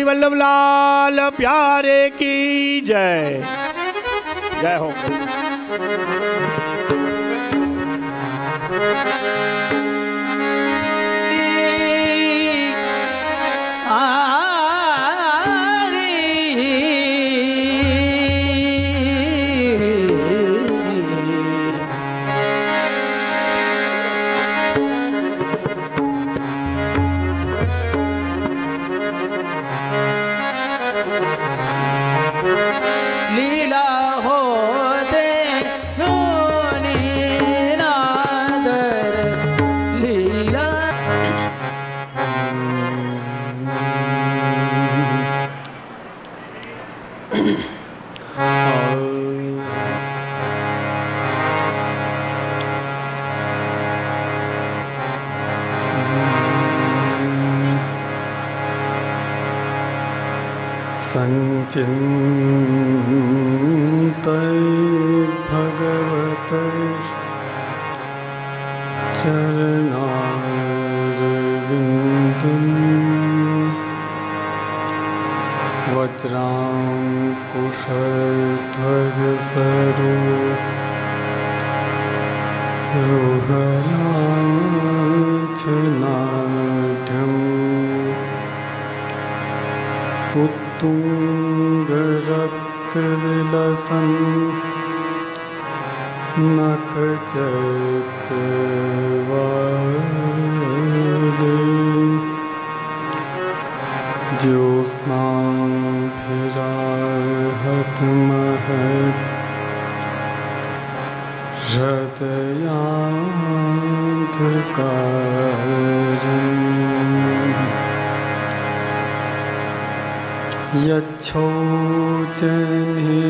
वल्लभलाल प्यारे की जय। जय हो। लीला होते जोनी नादर लीला संचिन्तय भगवतः चरणारविन्दं वज्राङ्कुशध्वजसरोहलाञ्छनाढ्यम् उत्तुङ्गरक्तविलसन् नखचक्रवाले ज्योत्स्नाभिराहतमहत् हृदयान्धकारम् यच्छोचने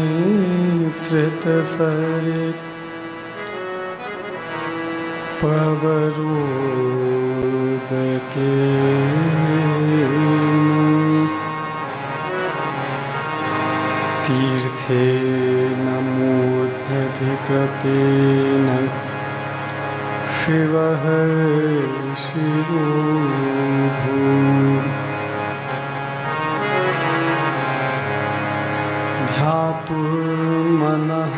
श्रितसरित् पवरोदके तीर्थेन मोदधिकृतेन शिवः शिवो भूत् ध्यातुर्मनः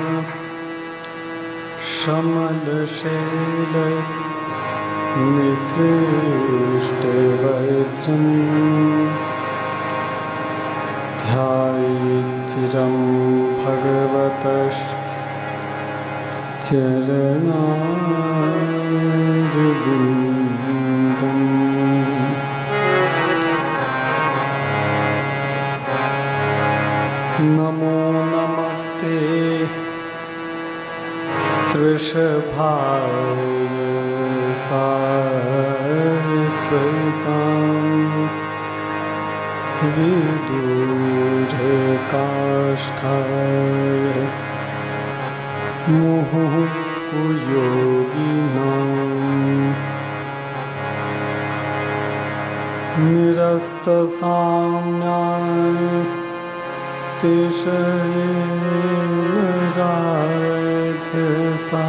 शमलशैल निसृष्टवज्रं ध्यायेच्चिरं भगवतः चरणारविन्दम् नमो नमस्ते स्त्रीषभाय सात्वतां विदूरकाष्ठाय मुहुर्योगिनां निरस्तसाम्याय तिशयेनराध्यसा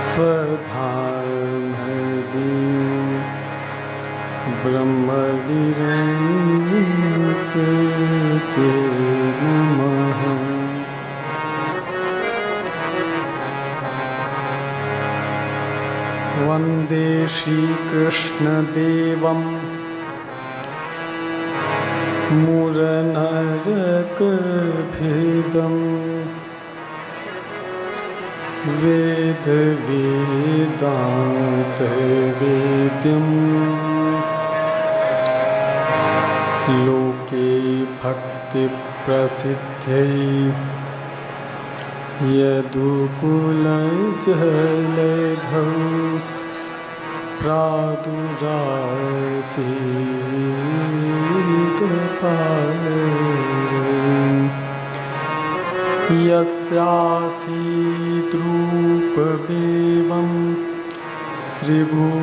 स्वधामदि ब्रह्मविरंसते नमः। वन्दे श्रीकृष्णदेवम् मुरनरकभेदं वेदवेदान्तवेद्यं लोके भक्तिप्रसिद्ध्यै यदुकुलजलधौ प्रादुरासीत्पाले यस्यासीद्रूपमेवं त्रिभुवनतरम्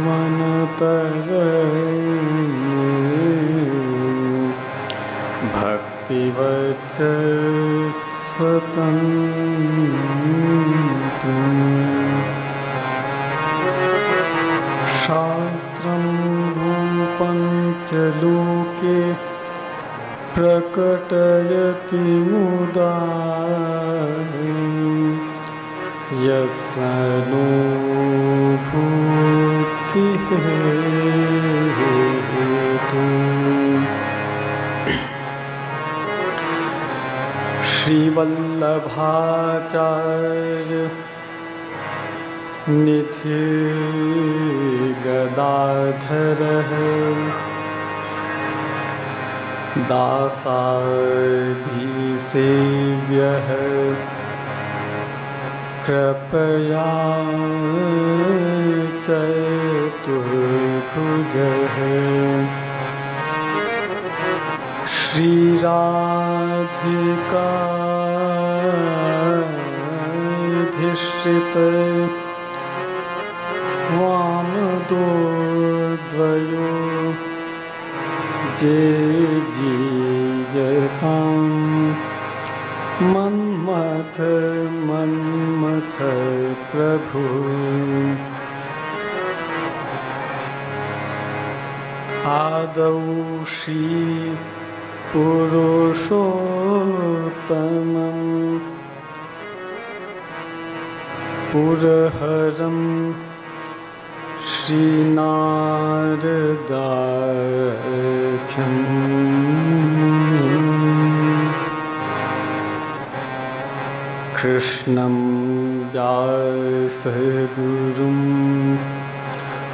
भक्तिवचस्वतन्त्रम् शास्त्रं रूपं च लोके लोके प्रकटयति मुदा यस्यानुभूतिः हेतु। श्रीवल्लभाचार्य निधि गदाधरः दासाधिसेव्यः कृपया चतुर्भुजः श्रीराधिकाधिश्रित वामदोर्द्वयो जे जीयतां मन्मथ मन्मथ प्रभु। आदौ श्री पुरुषोत्तमं पुरहरं श्रीनारदाख्यं कृष्णं व्यासगुरुं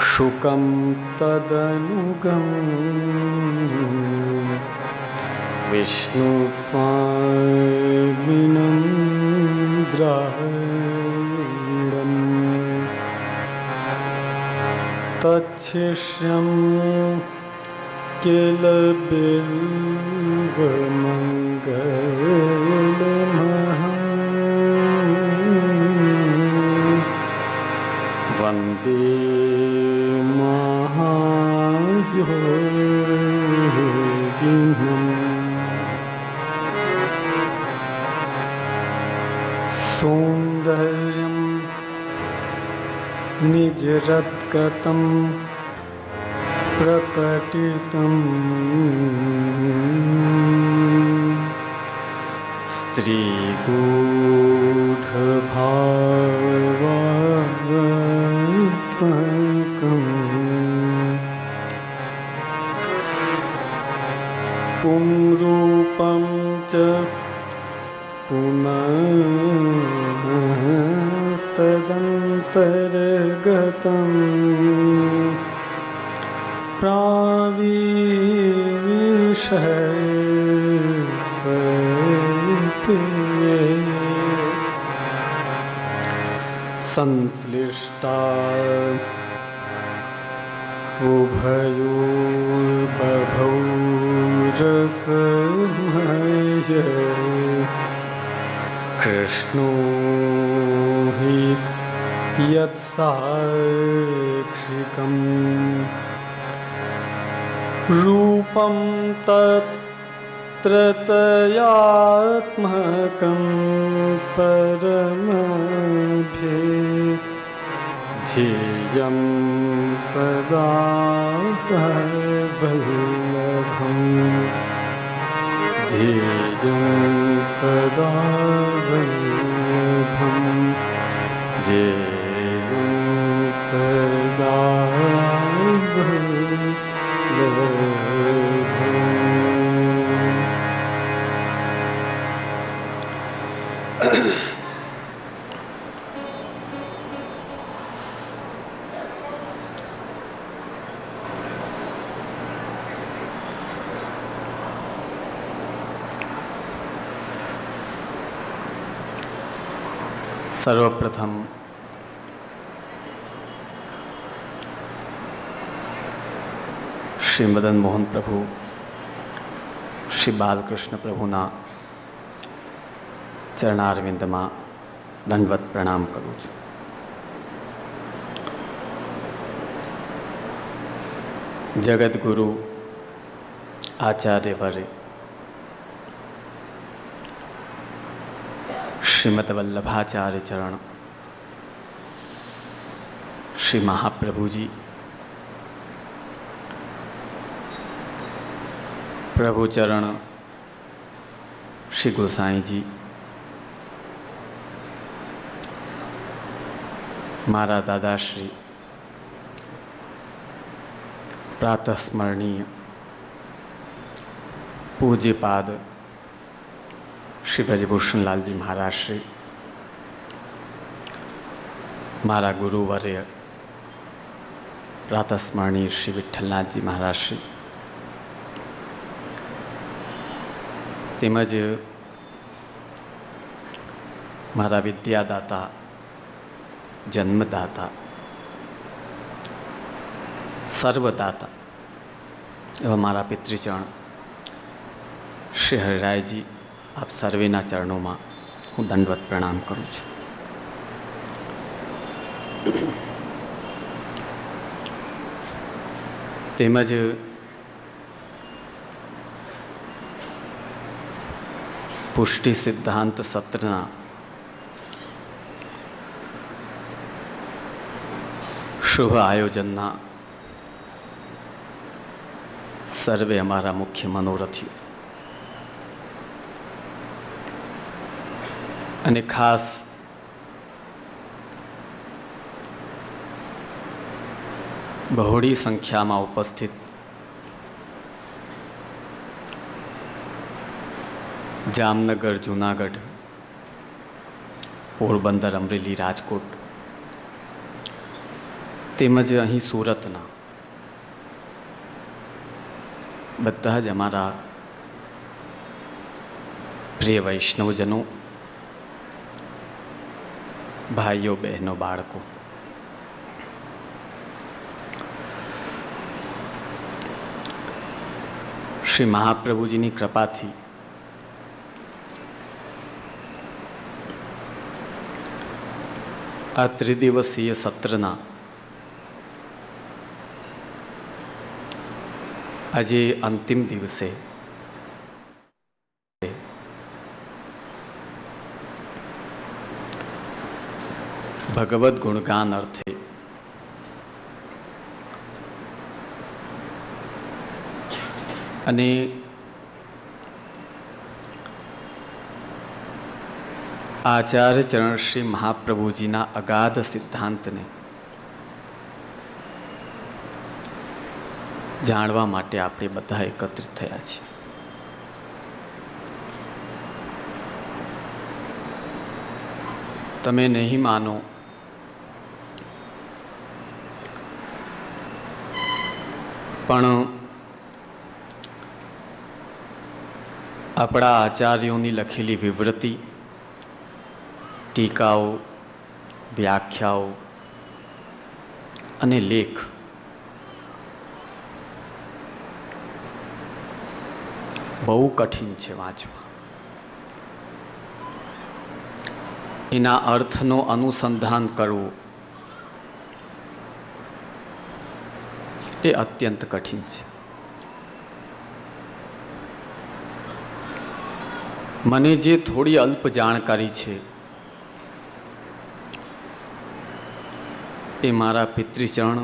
शुकं तदनुगम् विष्णुस्वामिनं द्राविडम् तच्छिष्यं किल बिल्वमङ्गलमहं वन्दे महायोगिनम्। सौन्दर्यं निजरद्गतं प्रकटितं स्त्रीगूढभावात्मकम् पुंरूपं च पुनस्तदन्तर्गतं प्राविशस्वप्रिये संश्लिष्टा उभयोर्बभौ रसमय कृष्णो हि यत्साक्षिकम् रूपं तत्र तयात्मकं परमभेद्यं सदा वल्लभम् ध्येयं सदा वल्लभम् ध्येयं सदा वल्लभम्। सर्वप्रथम श्री મદન મોહન પ્રભુ શ્રી બાલકૃષ્ણ પ્રભુના ચરણારવિંદમાં દંડવત પ્રણામ કરું છું. જગદગુરુ આચાર્યવરે શ્રીમદ વલ્લભાચાર્ય ચરણ શ્રી મહાપ્રભુજી પ્રભુચરણ શ્રી ગોસાઈજી, મારા દાદાશ્રી, પ્રાતઃસ્મરણીય પૂજ્યપાદ શ્રી બ્રજભૂષણલાલજી મહારાજશ્રી, મારા ગુરુવર્ય પ્રાતઃસ્મરણીય શ્રી વિઠ્ઠલનાથજી મહારાજશ્રી, તેમજ મારા વિદ્યાદાતા, જન્મદાતા, સર્વદાતા એવા મારા પિતૃચરણ શ્રી હરિરાયજી, આપ સર્વેના ચરણોમાં હું દંડવત પ્રણામ કરું છું. તેમજ પુષ્ટિ સિદ્ધાંત સત્રના શુભ આયોજનના સર્વે અમારા મુખ્ય મનોરથીઓ અને ખાસ બહોળી સંખ્યામાં ઉપસ્થિત જામનગર, જૂનાગઢ, પોરબંદર, અમરેલી, રાજકોટ તેમજ અહીં સુરતના બધા જ અમારા પ્રિય વૈષ્ણવજનો, ભાઈઓ, બહેનો, બાળકો, શ્રી મહાપ્રભુજીની કૃપાથી આ ત્રિદિવસીય સત્રના આજે અંતિમ દિવસે ભગવદ્ ગુણગાન અર્થે અને આચાર્ય ચરણ શ્રી મહાપ્રભુજીના અગાધ સિદ્ધાંતને જાણવા માટે આપણે બધા એકત્રિત થયા છીએ. તમે નહીં માનો, પણ આપણા આચાર્યોની લખેલી વિવૃત્તિ, ટીકાઓ, વ્યાખ્યાઓ અને લેખ બહુ કઠિન છે વાંચવા. એના અર્થનો અનુસંધાન કરવું એ અત્યંત કઠિન છે. મને જે થોડી અલ્પ જાણકારી છે એ મારા પિતૃચરણ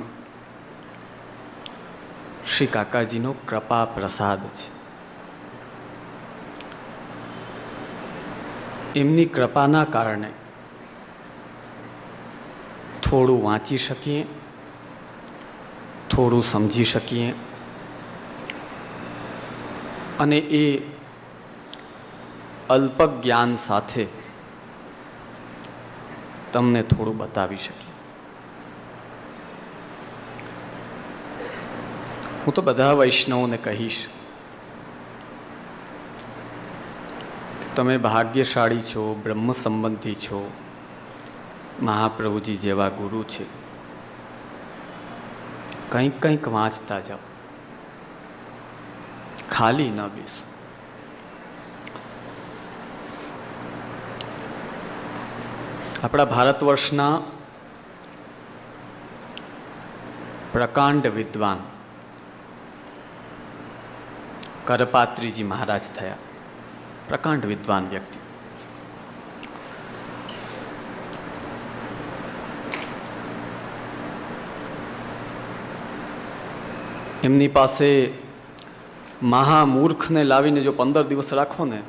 શ્રી કાકાજીનો કૃપા પ્રસાદ છે. એમની કૃપાના કારણે થોડું વાંચી શકીએ, થોડું સમજી શકીએ અને એ અલ્પ જ્ઞાન સાથે તમને થોડું બતાવી શકીએ. હું તો બધા વૈષ્ણવોને કહીશ કે તમે ભાગ્યશાળી છો, બ્રહ્મ સંબંધી છો, મહાપ્રભુજી જેવા ગુરુ છે. કંઈક કંઈક વાંચતા જાઓ, ખાલી ન બેસો. આપણા ભારત વર્ષના પ્રકાંડ વિદ્વાન કરપાત્રીજી મહારાજ થયા. પ્રકાંડ વિદ્વાન વ્યક્તિ. એમની પાસે મહામૂર્ખને લાવીને જો 15 દિવસ રાખો ને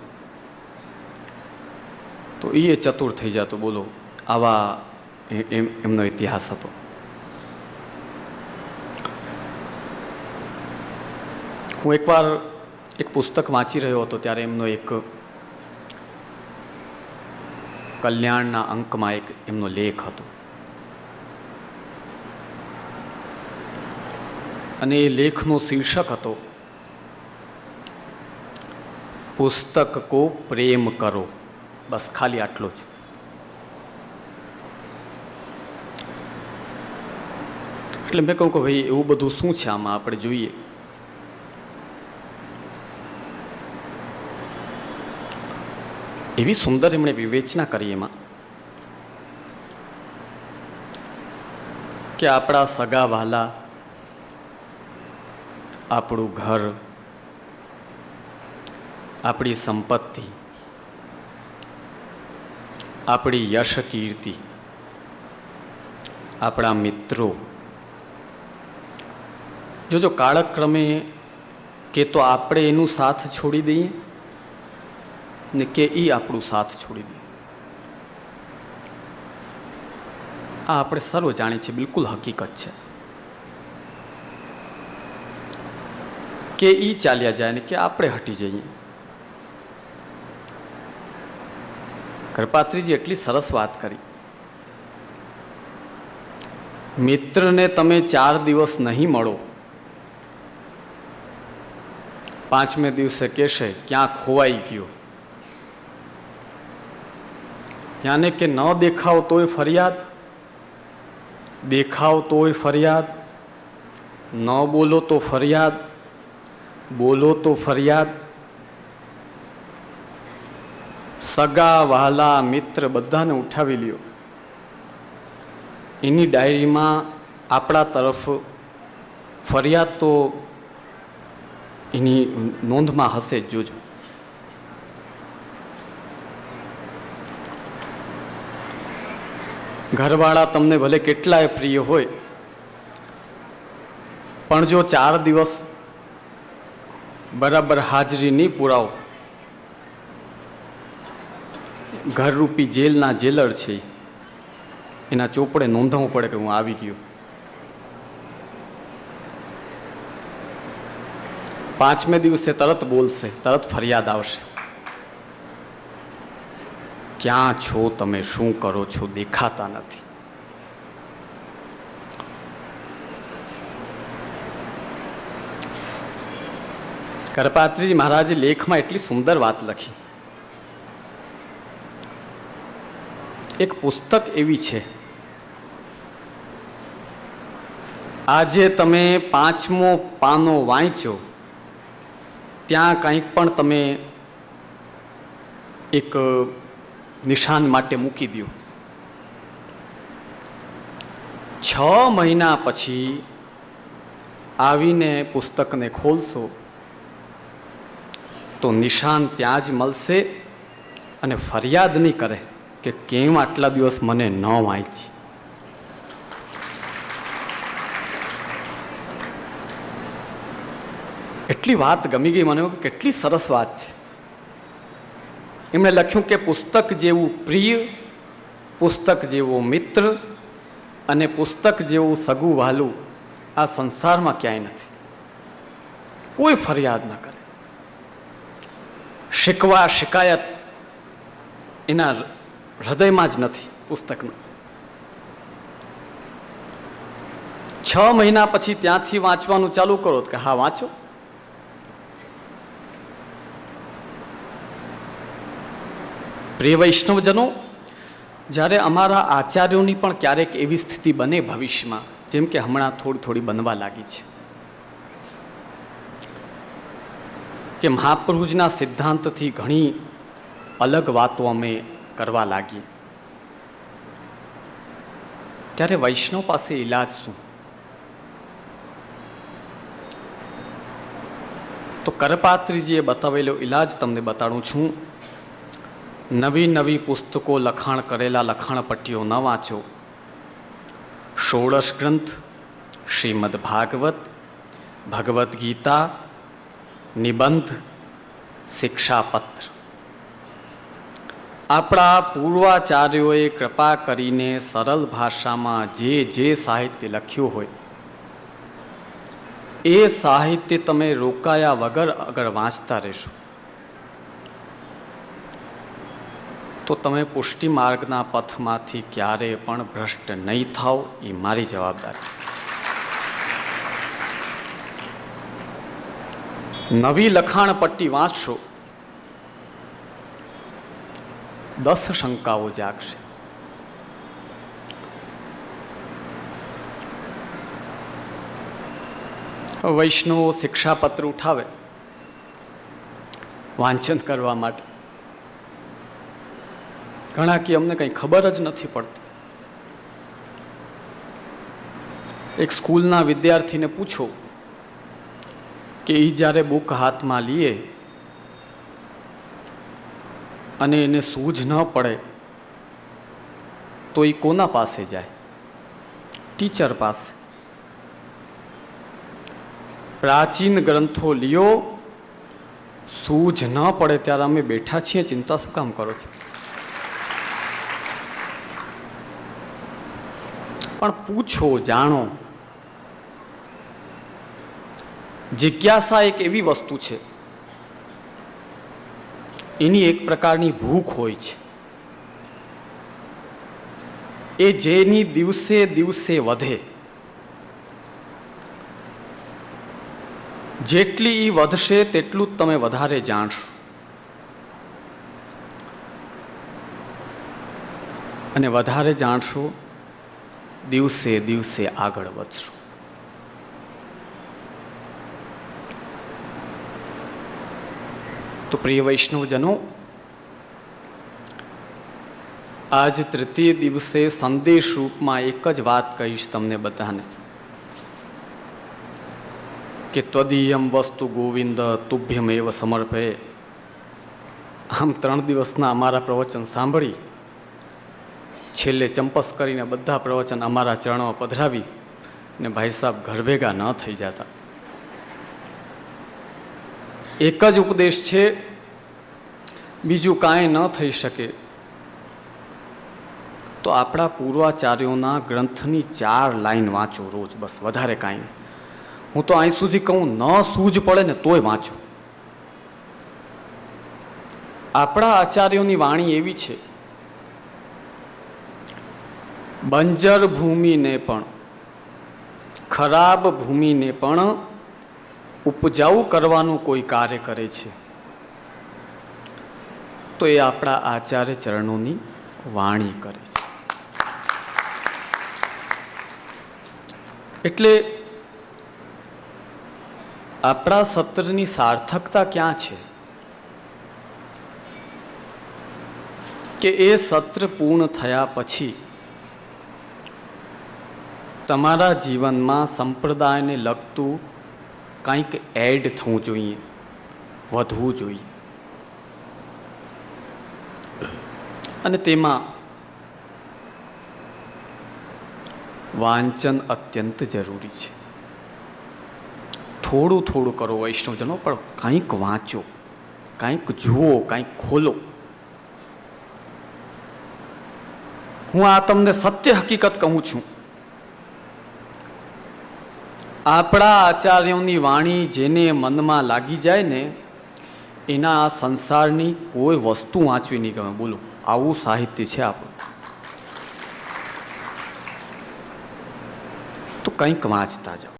તો એ ચતુર થઈ જતો. બોલો, આવા એમનો ઇતિહાસ હતો. હું એકવાર એક પુસ્તક વાંચી રહ્યો હતો ત્યારે એમનો એક કલ્યાણના અંકમાં એક એમનો લેખ હતો અને એ લેખનો શીર્ષક હતો પુસ્તક કો પ્રેમ કરો. બસ ખાલી આટલો જ. એટલે મેં કહું કે ભાઈ એવું બધું શું છે આમાં, આપણે જોઈએ. એવી સુંદર એમણે વિવેચના કરી એમાં કે આપણા સગા વહાલા, આપણું ઘર, આપણી સંપત્તિ, આપણી યશ કીર્તિ, આપણા મિત્રો, જો કાળક્રમે કે તો આપણે એનું સાથ છોડી દઈએ ને કે એ આપણું સાથ છોડી દે. આ આપણે સર્વ જાણીએ છીએ, બિલકુલ હકીકત છે કે એ ચાલ્યા જાય ને કે આપણે હટી જઈએ. કરપાત્રીજી એટલી સરસ વાત કરી. મિત્રને તમે 4 દિવસ નહીં મળો, 5મે દિવસે કહેશે ક્યાં ખોવાઈ ગયો. યાને કે ન દેખાવ તોય ફરિયાદ, દેખાવ તોય ફરિયાદ, ન બોલો તો ફરિયાદ, બોલો તો ફરિયાદ. સગા વહાલા મિત્ર બધાને ઉઠાવી લ્યો. એની ડાયરીમાં આપણા તરફ ફરિયાદ તો એની નોંધમાં હશે જ. જોજો. ઘરવાળા તમને ભલે કેટલાય પ્રિય હોય પણ જો 4 દિવસ બરાબર હાજરી નહીં પુરાવો, ઘરરૂપી જેલના જેલર છે એના ચોપડે નોંધવું પડે કે હું આવી ગયો. 5મે દિવસે તરત બોલશે, તરત ફરિયાદ આવશે. ક્યાં છો તમે, શું કરો છો, દેખાતા નથી. કરપાત્રીજી મહારાજે લેખમાં એટલી સુંદર વાત લખી. એક પુસ્તક એવી છે, આજે તમે 5મો પાનો વાંચો ત્યાં કંઈક પણ તમે એક નિશાન માટે મૂકી દો. 6 મહિના પછી આવીને પુસ્તકને ખોલશો તો નિશાન ત્યાં જ મળશે અને ફરિયાદ નહીં કરે કે કેમ આટલા દિવસ મને ન વાંચી. એટલી વાત ગમી ગઈ મને, કેટલી સરસ વાત છે. એમણે લખ્યું કે પુસ્તક જેવું પ્રિય, પુસ્તક જેવો મિત્ર અને પુસ્તક જેવું સગું વહાલું આ સંસારમાં ક્યાંય નથી. કોઈ ફરિયાદ ના કરે, શિકવા શિકાયત એના હૃદયમાં જ નથી પુસ્તકના. 6 મહિના પછી ત્યાંથી વાંચવાનું ચાલુ કરો કે હા વાંચો. પ્રિય વૈષ્ણવજનો, જ્યારે અમારા આચાર્યોની પણ ક્યારેક એવી સ્થિતિ બને ભવિષ્યમાં, જેમ કે હમણાં થોડી બનવા લાગી છે, કે મહાપ્રભુજીના સિદ્ધાંતથી ઘણી અલગ વાતો અમે કરવા લાગી, ત્યારે વૈષ્ણવ પાસે ઈલાજ શું? તો કરપાત્રીજીએ બતાવેલો ઈલાજ તમને બતાડું છું. નવી પુસ્તકો લખાણ કરેલા લખાણપટ્ટીઓ ન વાંચો. 16 ગ્રંથ, શ્રીમદ ભાગવત, ભગવદ્ ગીતા, નિબંધ, શિક્ષાપત્ર. આપણા પૂર્વાચાર્યોએ કૃપા કરીને સરળ ભાષામાં જે સાહિત્ય લખ્યું હોય એ સાહિત્ય તમે રોકાયા વગર અગર વાંચતા રહેશો તો તમે પુષ્ટિ માર્ગના પથમાંથી ક્યારેય પણ ભ્રષ્ટ નહીં થાવ, એ મારી જવાબદારી. નવી લખાણ પટ્ટી વાંચશો, 10 શંકાઓ જાગશે. વૈષ્ણવો શિક્ષાપત્ર ઉઠાવે વાંચન કરવા માટે, ઘણા કે અમને કંઈ ખબર જ નથી પડતી. એક સ્કૂલના વિદ્યાર્થીને પૂછો કે એ જ્યારે બુક હાથમાં લીએ અને એને સૂઝ ન પડે તો એ કોના પાસે જાય? ટીચર પાસે. પ્રાચીન ગ્રંથો લ્યો, સૂઝ ન પડે ત્યારે અમે બેઠા છીએ, ચિંતા શું કામ કરો છો? પણ પૂછો, જાણો. જિજ્ઞાસા એક એવી વસ્તુ છે, એની એક પ્રકારની ભૂખ હોય છે, એ જેની દિવસે દિવસે વધે, જેટલી એ વધશે તેટલું જ તમે વધારે જાણશો અને વધારે જાણશો દિવસે દિવસે આગળ વધશો. તો પ્રિય વૈષ્ણવજનો, આજ તૃતીય દિવસે સંદેશ રૂપમાં એક જ વાત કહીશ તમને બધાને કે ત્વદીયમ વસ્તુ ગોવિંદ તુભ્યમેવ સમર્પે. આમ 3 દિવસના અમારા પ્રવચન સાંભળી છેલ્લે ચંપસ કરીને બધા પ્રવચન અમારા ચરણમાં પધરાવી ને ભાઈ સાહેબ ઘર ભેગા ન થઈ જતા. એક જ ઉપદેશ છે, બીજું કાંઈ ન થઈ શકે. તો આપણા પૂર્વાચાર્યોના ગ્રંથની 4 લાઈન વાંચો રોજ, બસ, વધારે કાંઈ નહીં. હું તો અહીં સુધી કહું, ન સૂઝ પડે ને તોય વાંચો. આપણા આચાર્યોની વાણી એવી છે, બંજર ભૂમિને પણ, ખરાબ ભૂમિને પણ ઉપજાઉ કરવાનું કોઈ કાર્ય કરે છે તો એ આપણા આચાર્ય ચરણોની વાણી કરે છે. એટલે આપણા સત્રની સાર્થકતા ક્યાં છે કે એ સત્ર પૂર્ણ થયા પછી તમારા જીવનમાં સંપ્રદાયને લગતું કંઈક એડ થવું જોઈએ, વધવું જોઈએ. અને તેમાં વાંચન અત્યંત જરૂરી છે. થોડું થોડું કરો વૈષ્ણવજનો, પણ કંઈક વાંચો, કંઈક જુઓ, કંઈક ખોલો. હું આ તમને સત્ય હકીકત કહું છું. આપણા આચાર્યોની વાણી જેને મનમાં લાગી જાય ને, એના આ સંસારની કોઈ વસ્તુ વાંચવી નહીં ગમે. બોલો, આવું સાહિત્ય છે આપણું. તો કંઈક વાંચતા જાઓ.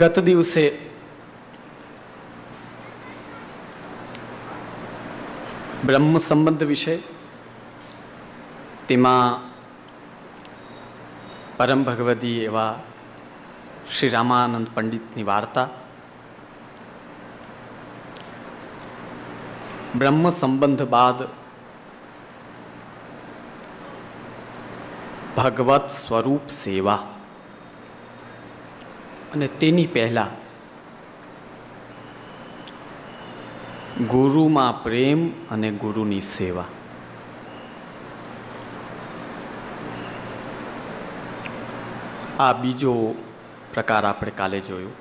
ગત દિવસે બ્રહ્મ સંબંધ વિશે, તેમાં પરમ ભગવદી એવા શ્રી રામાનંદ પંડિતની વાર્તા, બ્રહ્મ સંબંધ બાદ ભગવત સ્વરૂપ સેવા, અને તેની પહેલા ગુરુમાં પ્રેમ અને ગુરુની સેવા. આ બીજો પ્રકાર આપણે કાલે જોયું.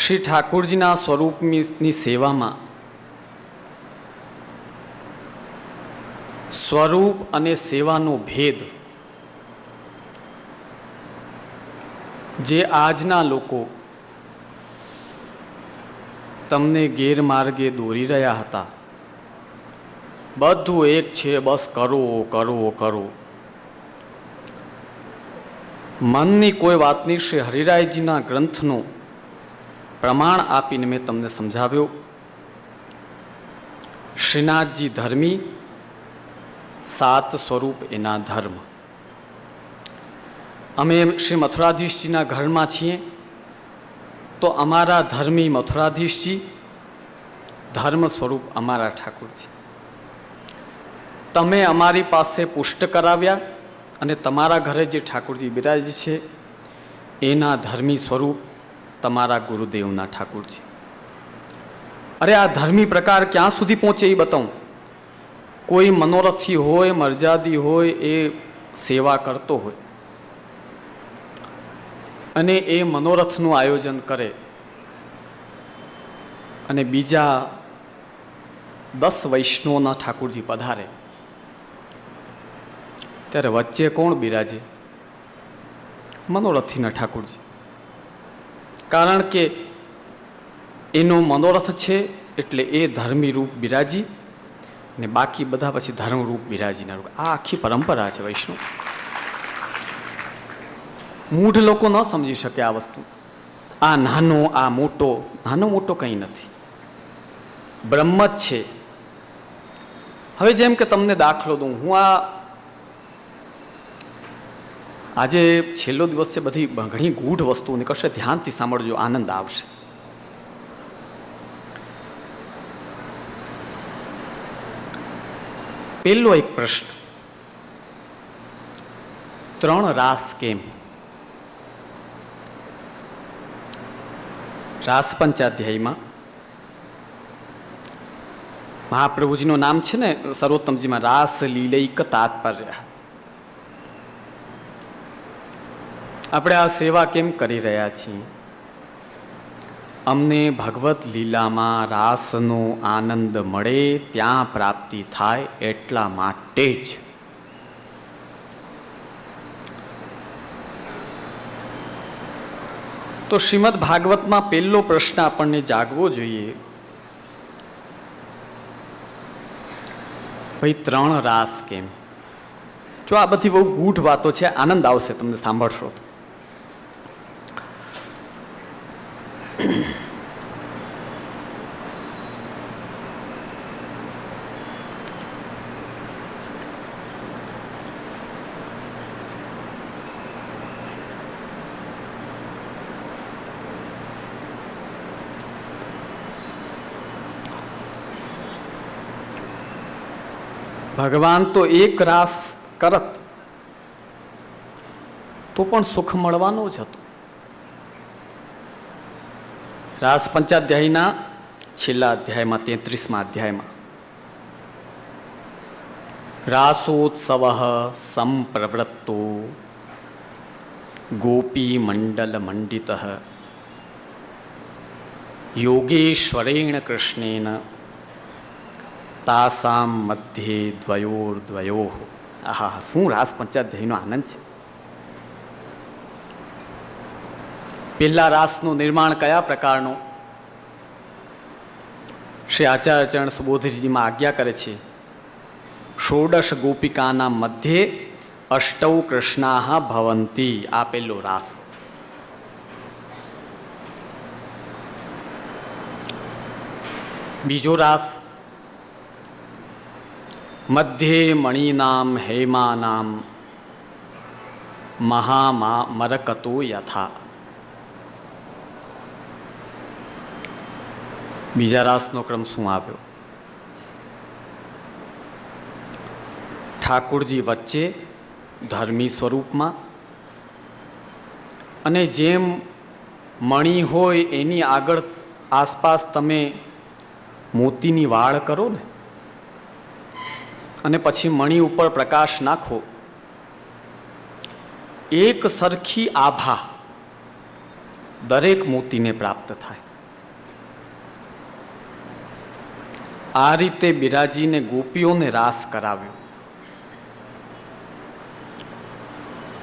શ્રી ઠાકોરજીના સ્વરૂપની સેવામાં સ્વરૂપ અને સેવાનો ભેદ જે આજના લોકો તમને ગેરમાર્ગે દોરી રહ્યા હતા, બધું એક છે, બસ કરો કરો કરો, મનની કોઈ વાતની શ્રી હરિરાયજીના ગ્રંથનું પ્રમાણ આપીને મેં તમને સમજાવ્યો. શ્રીનાથજી ધર્મી, 7 સ્વરૂપ એના ધર્મ. અમે શ્રી મથુરાધીશજીના ઘરમાં છીએ તો અમારા ધર્મી મથુરાધીશજી, ધર્મ સ્વરૂપ અમારા ઠાકોરજી. તમે અમારી પાસે પુષ્ટ કરાવ્યા અને તમારા ઘરે જે ઠાકોરજી બિરાજે છે એના ધર્મી સ્વરૂપ તમારા ગુરુદેવના ઠાકોરજી. અરે આ ધર્મી પ્રકાર ક્યાં સુધી પહોંચે એ બતાવું. કોઈ મનોરથી હોય, મર્યાદી હોય, એ સેવા કરતો હોય અને એ મનોરથનું આયોજન કરે અને બીજા 10 વૈષ્ણવના ઠાકોરજી પધારે, ત્યારે વચ્ચે કોણ બિરાજે? મનોરથીના ઠાકોરજી. કારણ કે એનો મનોરથ છે એટલે એ ધર્મી રૂપ બિરાજી ને બાકી બધા પછી ધર્મરૂપ બિરાજીના રૂપ. આ આખી પરંપરા છે વૈષ્ણવ. મૂઢ લોકો ન સમજી શકે આ વસ્તુ. આ નાનો, આ મોટો, નાનો મોટો કંઈ નથી, બ્રહ્મ જ છે. હવે જેમ કે તમને દાખલો દઉં, હું આજે છેલ્લો દિવસ છે, બધી ઘણી ગૂઢ વસ્તુઓ નીકળશે, ધ્યાનથી સાંભળજો, આનંદ આવશે. પહેલો એક પ્રશ્ન, 3 રાસ કેમ? રાસ પંચાધ્યાયમાં મહાપ્રભુજીનું નામ છે ને સર્વોત્તમજીમાં, રાસ લીલૈક તાત્પર્ય. આપણે આ સેવા કેમ કરી રહ્યા છીએ? અમને ભગવત લીલામાં રાસનો આનંદ મળે, ત્યાં પ્રાપ્તિ થાય એટલા માટે જ. તો શ્રીમદ ભાગવતમાં પહેલો પ્રશ્ન આપણને જાગવો જોઈએ, ભાઈ 3 રાસ કેમ? જો આ બધી બહુ ગૂઢ વાતો છે, આનંદ આવશે તમને સાંભળશો તો. ભગવાન તો એક રાસ કરત તો પણ સુખ મળવાનું જ હતું. રાસ પંચાધ્યાયના છેલ્લા અધ્યાયમાં 33મા અધ્યાયમાં રાસોત્સવ સંપ્રવૃત્તો ગોપી મંડલ મંડિત યોગેશ્વરેણ કૃષ્ણેન તાસામ મધ્યે દ્વયોર્દ્વયો. આહા, શું રાસ પંચાધ્યાયનો આનંદ છે. પહેલા રાસનું નિર્માણ કયા પ્રકારનું? શ્રી આચાર્ય ચરણ સુબોધજીમાં આજ્ઞા કરે છે, 16 ગોપિકાના મધ્યે 8 કૃષ્ણા ભવંતી. આ પહેલો રાસ. બીજો રાસ, મધ્યે મણિનામ હેમાનામ મરકતો યથા. બીજા રાસનો ક્રમ શું આવ્યો? ઠાકોરજી વચ્ચે ધર્મી સ્વરૂપમાં, અને જેમ મણિ હોય એની આગળ આસપાસ તમે મોતીની વાળ કરો ને, અને પછી મણિ ઉપર પ્રકાશ નાખો એક સરખી આભા દરેક મોતીને પ્રાપ્ત થાય. આ રીતે બિરાજીને ગોપીઓને રાસ કરાવ્યો.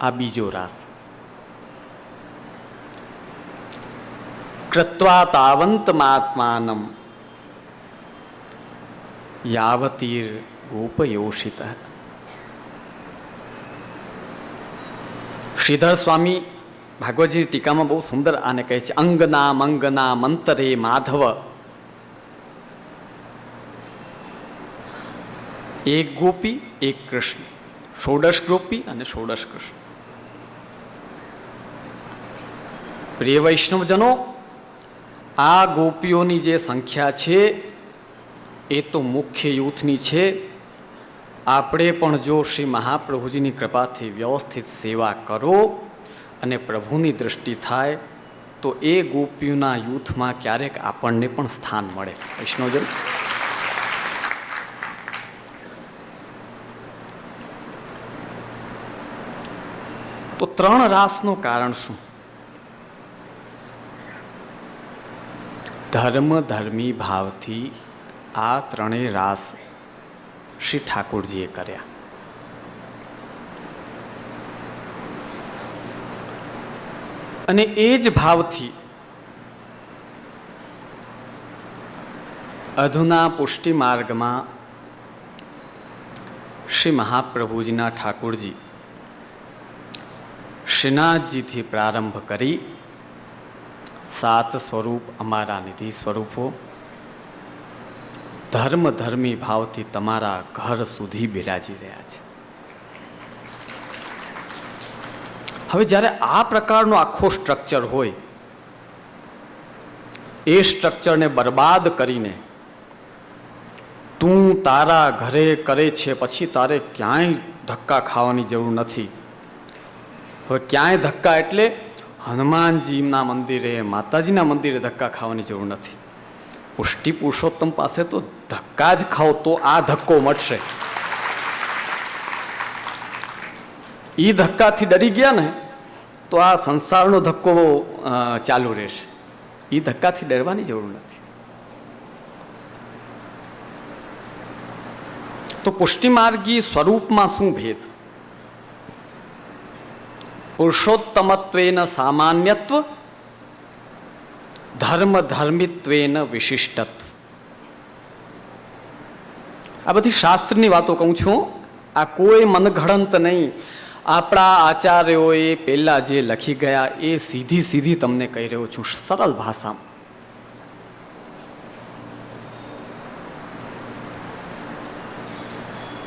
આ બીજો રાસ. કૃત્વા તાવંતમાત્માનમ યાવતીર ગોપયોષિત. શ્રીધર સ્વામી ભાગવતજીની ટીકામાં બહુ સુંદર આને કહે છે. અંગના મંગના મંતરે માધવ. એક ગોપી એક કૃષ્ણ, ષોડશ ગોપી અને ષોડશ કૃષ્ણ. પ્રિય વૈષ્ણવજનો, આ ગોપીઓની જે સંખ્યા છે એ તો મુખ્ય યુથની છે. આપણે પણ જો શ્રી મહાપ્રભુજીની કૃપાથી વ્યવસ્થિત સેવા કરો અને પ્રભુની દૃષ્ટિ થાય તો એ ગોપીઓના યુથમાં ક્યારેક આપણને પણ સ્થાન મળે. વૈષ્ણવજન, તો 3 રાસનું કારણ શું? ધર્મ ધર્મી ભાવથી આ 3 રાસ શ્રી ઠાકોરજીએ કર્યા. અને એ જ ભાવથી અધુના પુષ્ટિ માર્ગમાં શ્રી મહાપ્રભુજીના ઠાકોરજી શ્રીનાથજીથી પ્રારંભ કરી 7 સ્વરૂપ અમારા નિધિ સ્વરૂપો ધર્મ ધર્મી ભાવથી તમારા ઘર સુધી બિરાજી રહ્યા છે. હવે જ્યારે આ પ્રકારનો આખો સ્ટ્રક્ચર હોય, એ સ્ટ્રક્ચરને બરબાદ કરીને તું તારા ઘરે કરે છે, પછી તારે ક્યાંય ધક્કા ખાવાની જરૂર નથી. હવે ક્યાંય ધક્કા એટલે હનુમાનજીના મંદિરે, માતાજીના મંદિરે ધક્કા ખાવાની જરૂર નથી. પુષ્ટિ પુરુષોત્તમ પાસે તો ધક્કા જ ખાઓ તો આ ધક્કો મળશે. એ ધક્કાથી ડરી ગયા ને તો આ સંસારનો ધક્કો ચાલુ રહેશે. એ ધક્કાથી ડરવાની જરૂર નથી. તો પુષ્ટિ માર્ગી સ્વરૂપમાં શું ભેદ? પુરુષોત્તમત્વેન સામાન્યત્વ, ધર્મ ધર્મિત્વેન વિશિષ્ટત્વ. આ બધી શાસ્ત્રની વાતો કહું છું, આ કોઈ મનઘડંત નહીં. આપણા આચાર્યોએ પહેલા જે લખી ગયા એ સીધી તમને કહી રહ્યો છું સરળ ભાષામાં.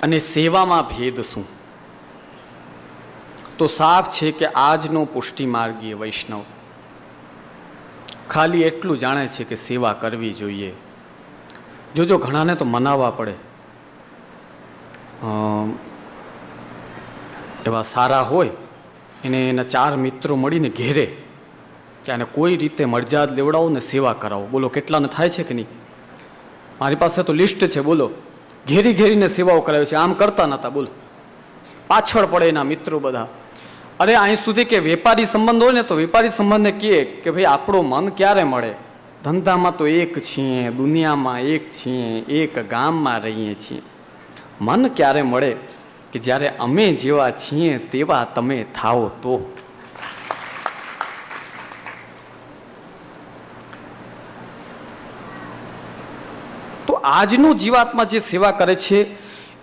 અને સેવામાં ભેદ શું? તો સાફ છે કે આજનો પુષ્ટિ માર્ગીય વૈષ્ણવ ખાલી એટલું જાણે છે કે સેવા કરવી જોઈએ. જોજો, ઘણાને તો મનાવવા પડે. એવા સારા હોય એને એના 4 મિત્રો મળીને ઘેરે કે આને કોઈ રીતે મરજાદ લેવડાવો ને સેવા કરાવો. બોલો કેટલાને થાય છે કે નહીં? મારી પાસે તો લિસ્ટ છે. બોલો, ઘેરીને સેવાઓ કરાવે છે. આમ કરતા નતા, બોલો, પાછળ પડે એના મિત્રો બધા. અરે અહીં સુધી કે વેપારી સંબંધ હોય ને તો વેપારી સંબંધને કહે કે ભાઈ આપણો મન ક્યારે મળે? ધંધામાં તો એક છીએ, દુનિયામાં એક છીએ, એક ગામમાં રહીએ છીએ. મન ક્યારે મળે? કે જ્યારે અમે જેવા છીએ તેવા તમે થાઓ તો. તો આજનું જીવાત્મા જે સેવા કરે છે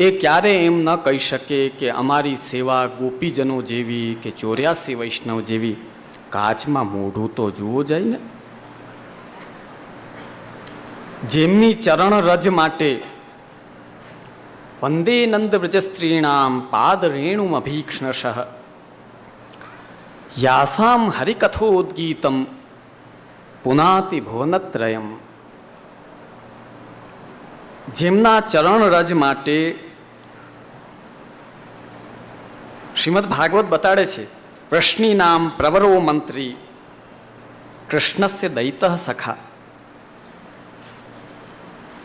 એ ક્યારે એમ ન કહી શકે કે અમારી સેવા ગોપીજનો જેવી કે 84 વૈષ્ણવ જેવી. કાચમાં મોઢું તો જુઓ જાય ને. જેમની ચરણ રજ માટે વંદે નંદ વ્રજ સ્ત્રીણામ પાદ રેણુમ અભીક્ષ્ણશ યાસામ હરિકથોદ્ગીતમ પુનાતિ ભુવનત્રયમ. જેમના ચરણ રજ માટે શ્રીમદ ભાગવત બતાડે છે, પ્રશ્ની નામ પ્રવરો મંત્રી કૃષ્ણસ્ય દૈતઃ સખા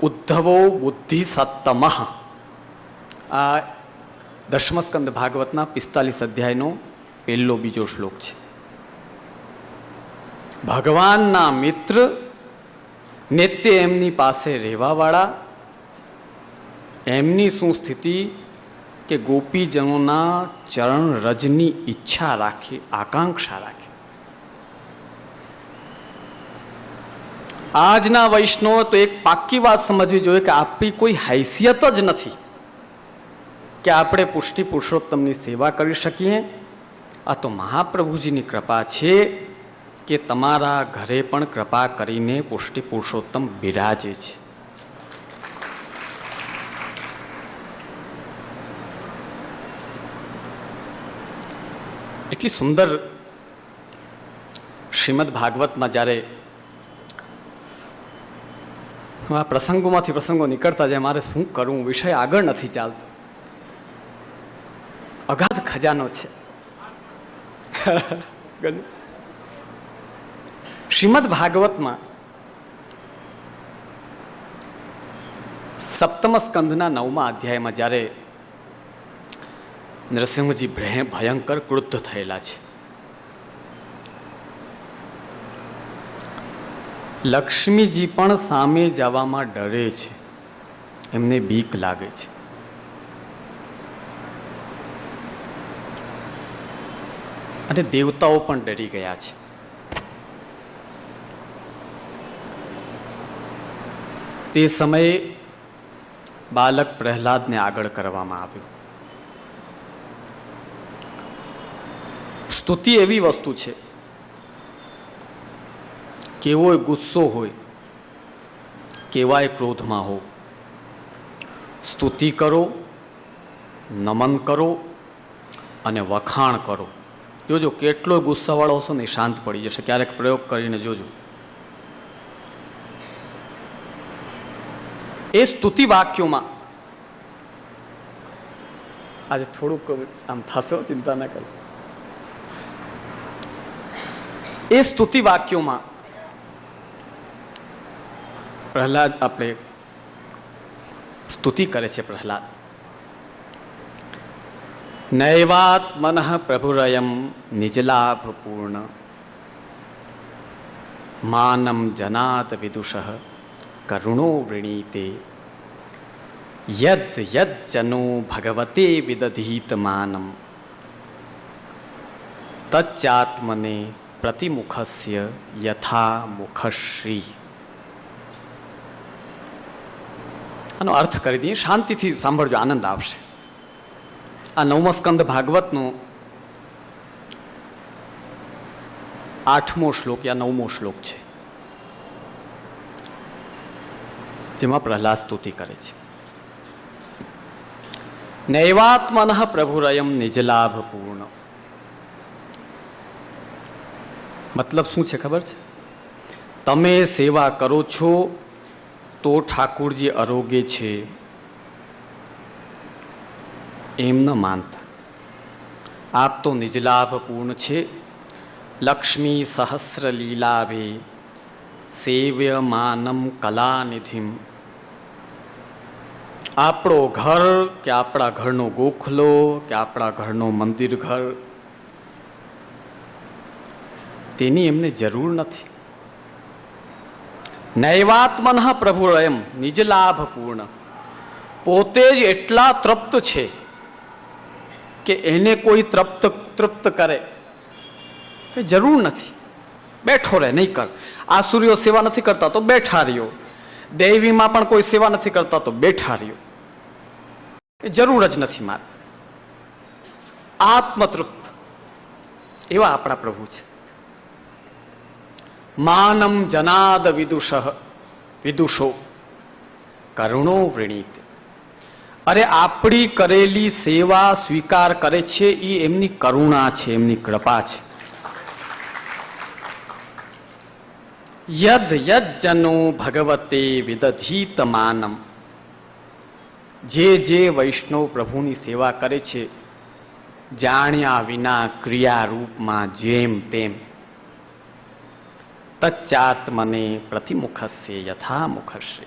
ઉદ્ધવો બુદ્ધિ સત્તમઃ. આ 10મ સ્કંદ ભાગવતના 45 અધ્યાયનો પહેલો બીજો શ્લોક છે. ભગવાનના મિત્ર, નિત્ય એમની પાસે રહેવાવાળા, એમની શું સ્થિતિ કે ગોપીજનોના ચરણ રજની ઈચ્છા રાખી, આકાંક્ષા રાખી. આજના વૈષ્ણવ તો એક પાક્કી વાત સમજવી જોઈએ કે આપણી કોઈ હાઈસિયત જ નથી કે આપણે પુષ્ટિ પુરુષોત્તમની સેવા કરી શકીએ. આ તો મહાપ્રભુજીની કૃપા છે કે તમારા ઘરે પણ કૃપા કરીને પુષ્ટિ પુરુષોત્તમ બિરાજે છે. એટલી સુંદર શ્રીમદ ભાગવતમાં જ્યારે આ પ્રસંગોમાંથી પ્રસંગો નીકળતા જાય, મારે શું કરવું, વિષય આગળ નથી ચાલતો. અગાધ ખજાનો છે. શ્રીમદ ભાગવતમાં સપ્તમ સ્કંધના 9મા અધ્યાયમાં જ્યારે નરસિંહજી ભયંકર ક્રુદ્ધ થયેલા છે, લક્ષ્મીજી પણ સામે જવામાં ડરે છે, એમને બીક લાગે છે. અને દેવતાઓ પણ ડરી ગયા છે. તે સમયે બાલક પ્રહલાદને આગળ કરવામાં આવ્યો. સ્તુતિ એવી વસ્તુ છે, કેવોય ગુસ્સો હોય, કેવાય ક્રોધમાં હો, સ્તુતિ કરો, નમન કરો અને વખાણ કરો. જોજો કેટલો ગુસ્સાવાળો હશો ને શાંત પડી જશે. ક્યારેક પ્રયોગ કરીને જોજો. એ સ્તુતિ વાક્યોમાં આજે થોડુંક આમ થશે, ચિંતા ના કરો. એ સ્તુતિ વાક્યોમાં પ્રહલાદ આપણે સ્તુતિ કરે છે. પ્રહલાદ નૈવાત્મન પ્રભુરયમ નિજલાભ પૂર્ણ માનમ જનાત વિદુષ કરુણો વૃણીતે યદ યદ જનો ભગવતે વિદધીત માનમ તચ્ચાત્મને પ્રતિમુખસ્ય યથા મુખશ્રી. આનો અર્થ કરી દઈએ, શાંતિથી સાંભળજો, આનંદ આવશે. આ 9મો સ્કંદ ભાગવતનો 8મો શ્લોક યા 9મો શ્લોક છે, જેમાં પ્રહલાદ સ્તુતિ કરે છે. નૈવાત્મન પ્રભુરયમ નિજલાભ પૂર્ણ. મતલબ શું છે ખબર છે? તમે સેવા કરો છો તો ઠાકુરજી આરોગ્ય છે એમ ન માનતા. આપ તો નિજલાભ પૂર્ણ છે. લક્ષ્મી સહસ્ર લીલાભે સેવ્ય માનમ કલાનિધિમ. આપણો ઘર કે આપણા ઘરનો ગોખલો કે આપણા ઘરનો મંદિર ઘર, તેની એમને જરૂર નથી. નૈવાત્મન પ્રભુરયમ નિજલાભ પૂર્ણ. પોતે જ એટલા તૃપ્ત છે કે એને કોઈ તૃપ્ત કરે કઈ જરૂર નથી. બેઠો રહે, નહીં કર. આસુરીઓ સેવા નથી કરતા તો બેઠા રહ્યો. દેવીમાં પણ કોઈ સેવા નથી કરતા તો બેઠા રહ્યો. જરૂર જ નથી મારે. આત્મતૃપ્ત એવા આપણા પ્રભુ છે. માનમ જનાદ વિદુષો કરુણો વૃણીત. અરે આપણી કરેલી સેવા સ્વીકાર કરે છે, એ એમની કરુણા છે, એમની કૃપા છે. યદ યદ જનો ભગવતે વિદધીત માનમ. જે વૈષ્ણવ પ્રભુની સેવા કરે છે, જાણ્યા વિના ક્રિયા રૂપમાં જેમ તેમ, તચ્ચાત્મને પ્રતિમુખસ્ય યથા મુખસ્ય.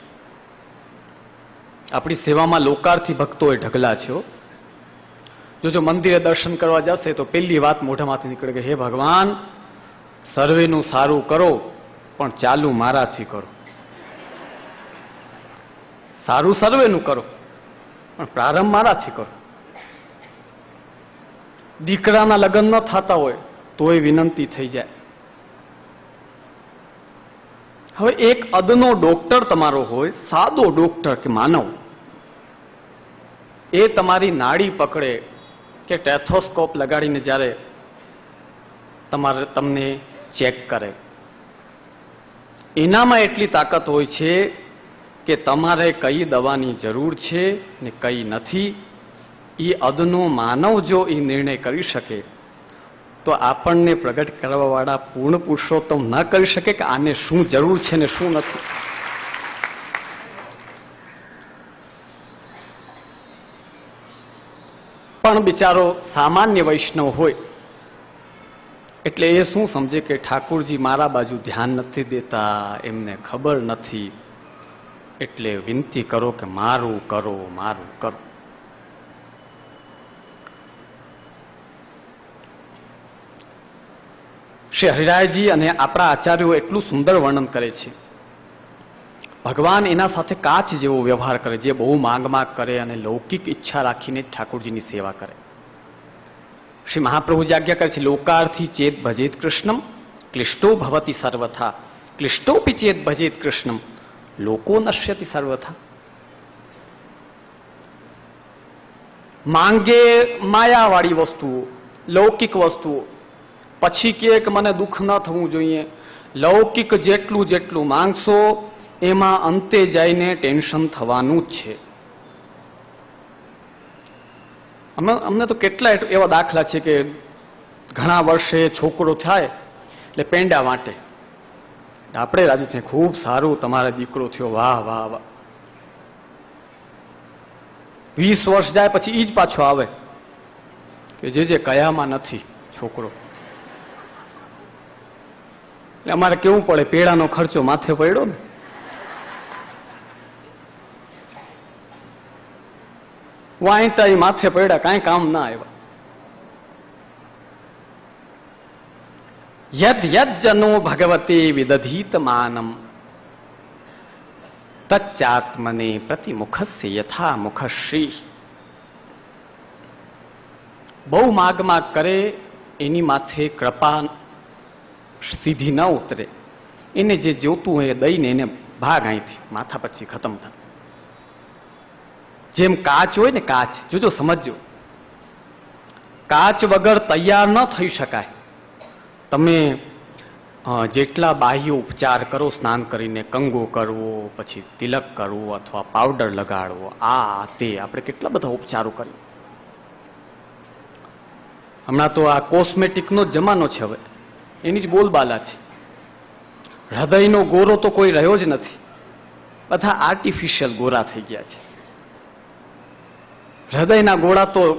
આપણી સેવામાં લોકાર્થી ભક્તો એ ઢગલા છે. જો મંદિરે દર્શન કરવા જશે તો પહેલી વાત મોઢામાંથી નીકળે કે હે ભગવાન, સર્વેનું સારું કરો પણ ચાલુ મારાથી કરો. સારું સર્વેનું કરો પણ પ્રારંભ મારાથી કરો. દીકરાના લગ્ન ન થતા હોય તોય વિનંતી થઈ જાય. હવે એક અદનો ડોક્ટર તમારો હોય, સાદો ડોક્ટર કે માનવ, એ તમારી નાડી પકડે કે ટેથોસ્કોપ લગાડીને જ્યારે તમને ચેક કરે, એનામાં એટલી તાકાત હોય છે કે તમારે કઈ દવાની જરૂર છે ને કઈ નથી. એ અદનો માનવ જો એ નિર્ણય કરી શકે તો આપણને પ્રગટ કરવાવાળા પૂર્ણ પુરુષોત્તમ ન કરી શકે કે આને શું જરૂર છે ને શું નથી. પણ બિચારો સામાન્ય વૈષ્ણવ હોય એટલે એ શું સમજે કે ઠાકુરજી મારા બાજુ ધ્યાન નથી દેતા, એમને ખબર નથી, એટલે વિનંતી કરો કે મારું કરો, મારું કરો. શ્રી હરિરાયજી અને આપણા આચાર્યો એટલું સુંદર વર્ણન કરે છે. ભગવાન એના સાથે કાચ જેવો વ્યવહાર કરે, જે બહુ માંગ કરે અને લૌકિક ઈચ્છા રાખીને ઠાકોરજીની સેવા કરે. શ્રી મહાપ્રભુજી આજ્ઞા કરે છે, લોકાર્થી ચેત ભજેત કૃષ્ણમ ક્લિષ્ટો ભવતી સર્વથા, ક્લિષ્ટોપી ચેત ભજેત કૃષ્ણમ લોકો નશ્યતિ સર્વથા. માંગે માયાવાળી વસ્તુઓ, લૌકિક વસ્તુઓ, પછી કે મને દુઃખ ન થવું જોઈએ. લૌકિક જેટલું જેટલું માંગશો એમાં અંતે જઈને ટેન્શન થવાનું જ છે. અમને તો કેટલા એવા દાખલા છે કે ઘણા વર્ષે છોકરો થાય એટલે પેંડા વાંટે, આપણે રાજી થાય, ખૂબ સારું તમારે દીકરો થયો, વાહ વાહ વાહ. 20 વર્ષ જાય પછી ઈ જ પાછો આવે કે જે કયામાં નથી છોકરો. એટલે અમારે કેવું પડે, પેડાનો ખર્ચો માથે પડ્યો ને. વાંટા એ માથે પડ્યા, કાંઈ કામ ના આવ્યા. યદ યદ જનો ભગવતે વિદધીત માનમ તચ્ચાત્મને પ્રતિમુખસ્ય યથા મુખશ્રી. બહુ માગ કરે એની માથે કૃપા સીધી ન ઉતરે. એને જે જોતું હોય એ દઈને એને ભાગ અહીંથી, માથા પછી ખતમ થાય. જેમ કાચ હોય ને, કાચ જોજો, સમજજો, કાચ વગર તૈયાર ન થઈ શકાય. તમે જેટલા બાહ્ય ઉપચાર કરો, સ્નાન કરીને કંગો કરવો, પછી તિલક કરવો અથવા પાવડર લગાડવો, આ તે આપણે કેટલા બધા ઉપચારો કરીએ. હમણાં તો આ કોસ્મેટિકનો જ જમાનો છે, હવે એની જ બોલબાલા છે. હૃદયનો ગોરો તો કોઈ રહ્યો જ નથી, બધા આર્ટિફિશિયલ ગોરા થઈ ગયા છે. હૃદયના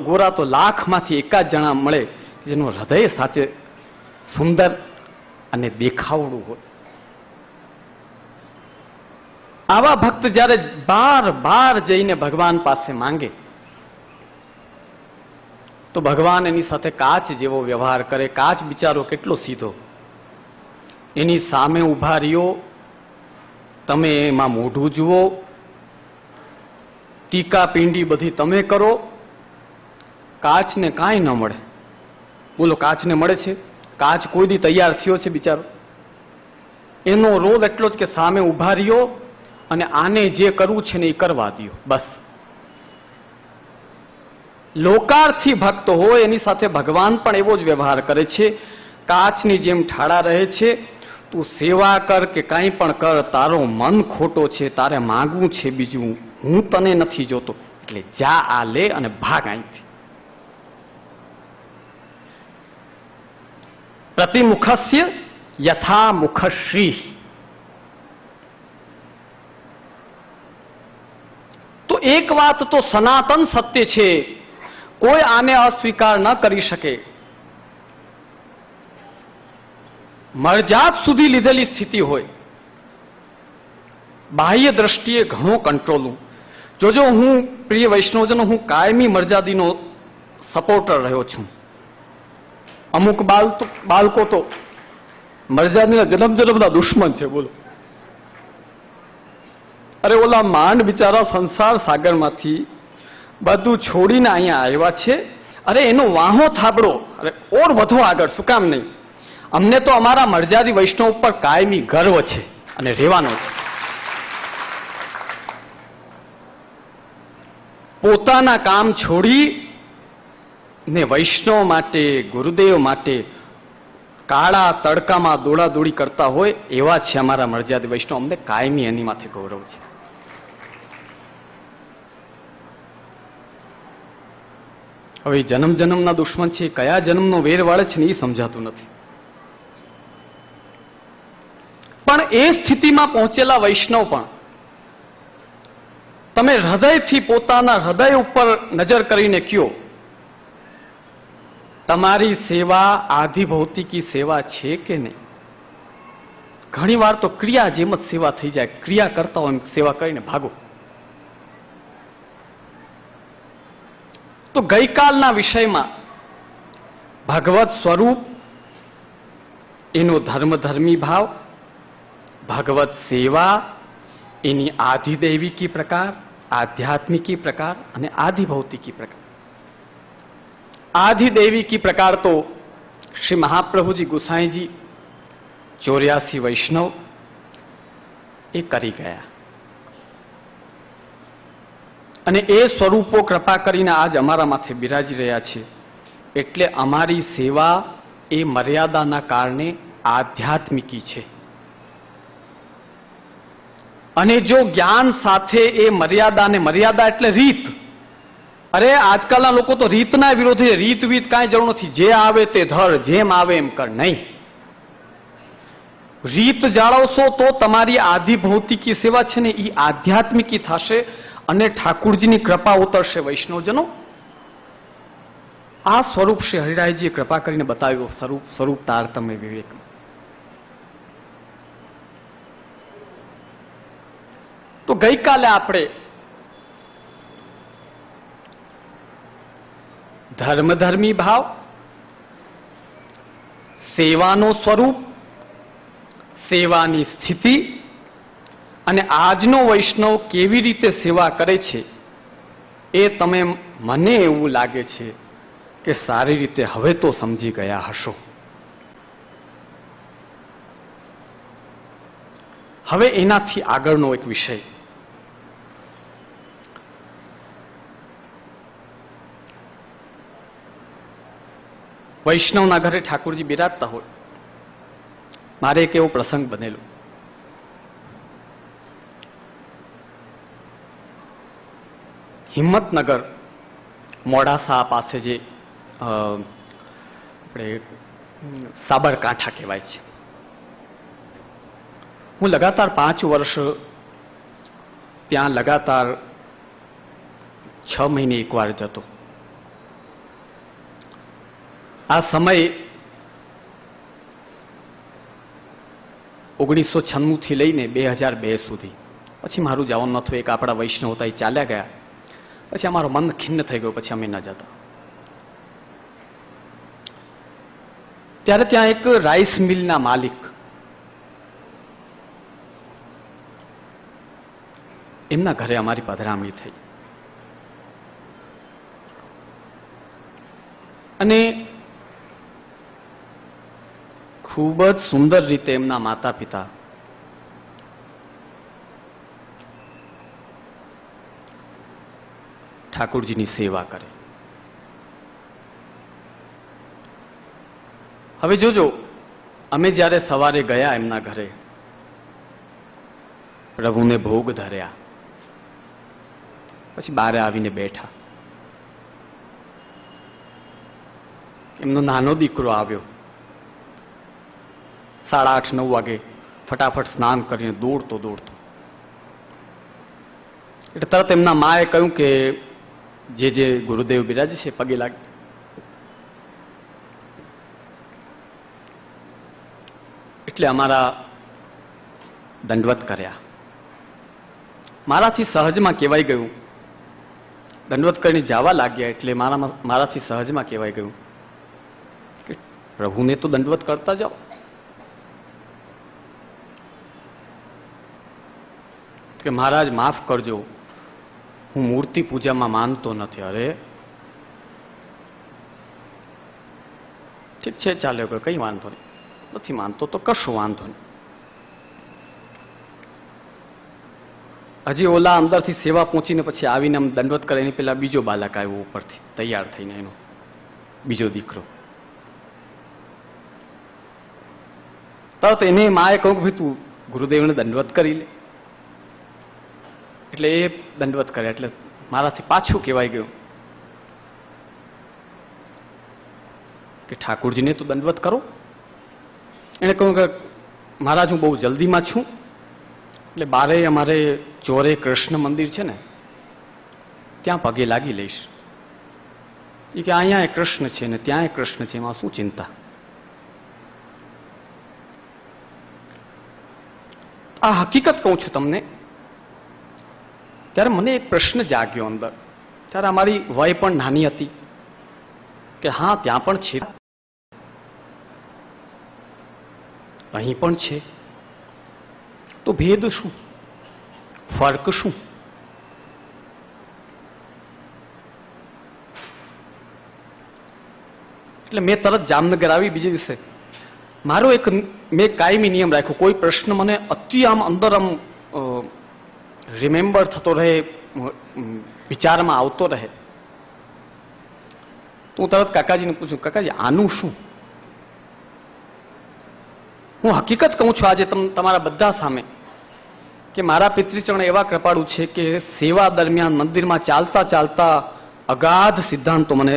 ગોરા તો લાખમાંથી એકાદ જણા મળે જેનું હૃદય સાચે સુંદર અને દેખાવડું હોય. આવા ભક્ત જ્યારે બાર જઈને ભગવાન પાસે માંગે તો ભગવાન એની સાથે કાચ જેવો વ્યવહાર કરે. કાચ બિચારો કેટલો સીધો, એની સામે ઉભા રહ્યો, તમે એમાં મોઢું જુઓ, ટીકા પીંડી બધી તમે કરો, કાચને કાંઈ ન મળે. બોલો, કાચને મળે છે? કાચ કોઈ દી તૈયાર થયો છે બિચારો? એનો રોલ એટલો જ કે સામે ઉભા રહ્યો અને આને જે કરવું છે ને એ કરવા દો, બસ. લોકાર્થી ભક્ત હોય એની સાથે ભગવાન પણ એવો જ વ્યવહાર કરે છે. કાચની જેમ ઠાડા રહે છે. તું સેવા કર કે કાંઈ પણ કર, તારો મન ખોટો છે, તારે માગવું છે બીજું, હું તને નથી જોતો, એટલે જા આ લે અને ભાગ અહીંથી. પ્રતિમુખસ્ય યથા મુખશ્રી. તો એક વાત તો સનાતન સત્ય છે, કોઈ આને અસ્વીકાર ન કરી શકે. મળજાત સુધી લીધેલી સ્થિતિ હોય, બાહ્ય દ્રષ્ટિએ ઘણો કંટ્રોલ. જોજો, હું પ્રિય વૈષ્ણવજનો, હું કાયમી મર્યાદીનો સપોર્ટર રહ્યો છું. અમુક બાળકો તો મર્યાદાના જન્મના દુશ્મન છે. બોલો, અરે ઓલા માંડ બિચારા સંસાર સાગરમાંથી બધું છોડીને અહીંયા આવ્યા છે. અરે એનો વાહો થાબડો, અરે ઓર વધુ આગળ, શું કામ નહીં? અમને તો અમારા મર્યાદી વૈષ્ણવ ઉપર કાયમી ગર્વ છે અને રહેવાનો છે. પોતાના કામ છોડી ને વૈષ્ણવ માટે, ગુરુદેવ માટે કાળા તડકામાં દોડાદોડી કરતા હોય એવા છે અમારા મર્યાદી વૈષ્ણવ. અમને કાયમી એની માથે ગૌરવ છે. હવે જન્મ જન્મના દુશ્મન છે, કયા જન્મનો વેર વાળે છે ને એ સમજાતું નથી. પણ એ સ્થિતિમાં પહોંચેલા વૈષ્ણવ પણ તમે હૃદયથી પોતાના હૃદય ઉપર નજર કરીને કયો, તમારી સેવા આધિ ભૌતિકી સેવા છે કે નહીં? ઘણી વાર તો ક્રિયા જેમ જ સેવા થઈ જાય. ક્રિયા કરતા હોય એમ સેવા કરીને ભાગો. તો ગઈકાલના વિષયમાં ભગવત સ્વરૂપ, એનો ધર્મધર્મી ભાવ, ભગવત સેવા, એની આધિદૈવિકી પ્રકાર, આધ્યાત્મિકી પ્રકાર અને આધિભૌતિકી પ્રકાર. આધિદૈવિકી પ્રકાર તો શ્રી મહાપ્રભુજી ગુસાઈજી 84 વૈષ્ણવ એ કરી ગયા અને એ સ્વરૂપો કૃપા કરીને આજ અમારા માથે બિરાજી રહ્યા છે. એટલે અમારી સેવા એ મર્યાદાના કારણે આધ્યાત્મિકી છે. અને જો જ્ઞાન સાથે એ મર્યાદાને, મર્યાદા એટલે રીત, અરે આજકાલના લોકો તો રીતના વિરોધી. રીત વીત કાંઈ જરૂર નથી. જે આવે તે ધર, જેમ આવે એમ કર. નહીં, રીત જાળવશો તો તમારી આધિ ભૌતિકી સેવા છે ને એ આધ્યાત્મિકી થશે અને ઠાકુરજીની કૃપા ઉતરશે. વૈષ્ણવજનો, આ સ્વરૂપ શ્રી હરિરાયજીએ કૃપા કરીને બતાવ્યું. સ્વરૂપ તારતમ્ય વિવેક. તો ગઈકાલે આપણે ધર્મધર્મી ભાવ, સેવાનો સ્વરૂપ, સેવાની સ્થિતિ અને આજનો વૈષ્ણવ કેવી રીતે સેવા કરે છે એ તમે, મને એવું લાગે છે કે સારી રીતે હવે તો સમજી ગયા હશો. હવે એનાથી આગળનો એક વિષય, વૈષ્ણવના ઘરે ઠાકોરજી બિરાજતા હોય. મારે એક એવો પ્રસંગ બનેલો. હિંમતનગર મોડાસા પાસે જે આપણે સાબરકાંઠા કહેવાય છે. હું લગાતાર 5 વર્ષ ત્યાં લગાતાર 6 મહિને એકવાર જતો. આ સમય 1996 થી લઈને 2002 સુધી. પછી મારું જવાનું ન થયું. એક આપણા વૈષ્ણવ હતા, એ ચાલ્યા ગયા. પછી અમારો મન ખિન્ન થઈ ગયો. પછી અમે ન જતા. ત્યારે ત્યાં એક રાઈસ મિલના માલિક, એમના ઘરે અમારી પધરામણી થઈ અને ખૂબ જ સુંદર રીતે એમના માતા પિતા ઠાકોરજીની સેવા કરે. હવે જોજો, અમે જ્યારે સવારે ગયા એમના ઘરે, પ્રભુને ભોગ ધર્યા, પછી બારે આવીને બેઠા. એમનો નાનો દીકરો આવ્યો. 8:30-9 વાગે ફટાફટ સ્નાન કરીને દોડતો એટલે તરત એમના માએ કહ્યું કે જે ગુરુદેવ બિરાજે છે પગે લાગે. એટલે અમારા દંડવત કર્યા. મારાથી સહજમાં કહેવાઈ ગયું દંડવત કરીને જવા લાગ્યા એટલે મારાથી સહજમાં કહેવાય ગયું કે પ્રભુને તો દંડવત કરતા જાઓ. કે મહારાજ માફ કરજો, હું મૂર્તિ પૂજામાં માનતો નથી. અરે ઠીક છે, ચાલે, કઈ વાંધો નહીં, નથી માનતો તો કશું વાંધો નહીં. હજી ઓલા અંદરથી સેવા પહોંચીને પછી આવીને આમ દંડવત કરે એની પેલા બીજો બાલક આવ્યો ઉપરથી તૈયાર થઈને, એનો બીજો દીકરો. તરત એને માએ કહ્યું ભાઈ તું ગુરુદેવને દંડવત કરી લે. એટલે એ દંડવત કરે એટલે મારાથી પાછું કહેવાય ગયું કે ઠાકોરજીને તો દંડવત કરો. એને કહ્યું કે મહારાજ હું બહુ જલ્દીમાં છું, એટલે બારે અમારે ચોરે કૃષ્ણ મંદિર છે ને ત્યાં પગે લાગી લઈશ. એ કે અહીંયા કૃષ્ણ છે ને ત્યાં કૃષ્ણ છે, એમાં શું ચિંતા. આ હકીકત કહું છું તમને. ત્યારે મને એક પ્રશ્ન જાગ્યો અંદર, ત્યારે અમારી વય પણ નાની હતી કે હા ત્યાં પણ છે, અહીં પણ છે, તો ભેદ શું, ફર્ક શું? એટલે મેં તરત જામનગર આવી બીજે દિવસે. મારો એક મેં કાયમી નિયમ રાખ્યો, કોઈ પ્રશ્ન મને અતિ આમ અંદર આમ રિમેમ્બર થતો રહે, વિચારમાં આવતો રહે, તો હું તરત કાકાજીને પૂછું, કાકાજી આનું શું? હું હકીકત કહું છું આજે તમારા બધા સામે કે મારા પિતૃચરણ એવા કૃપાળુ છે કે સેવા દરમિયાન મંદિરમાં ચાલતા ચાલતા અગાધ સિદ્ધાંતો મને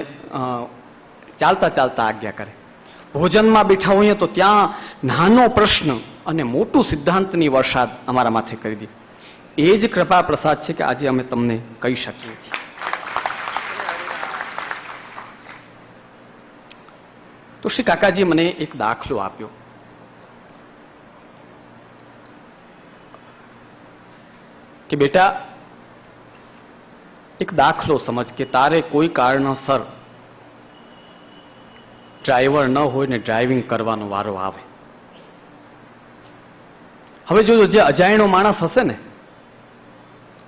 ચાલતા ચાલતા આજ્ઞા કરે. ભોજનમાં બેઠા હોઈએ તો ત્યાં નાનો પ્રશ્ન અને મોટું સિદ્ધાંતની વરસાદ અમારા માથે કરી દે. એ જ કૃપા પ્રસાદ છે કે આજે અમે તમને કહી શકીએ છીએ. તો શ્રી કાકાજીએ મને એક દાખલો આપ્યો કે બેટા એક દાખલો સમજ કે તારે કોઈ કારણસર ડ્રાઈવર ન હોય ને ડ્રાઇવિંગ કરવાનો વારો આવે. હવે જો જે અજાણ્યો માણસ હશે ને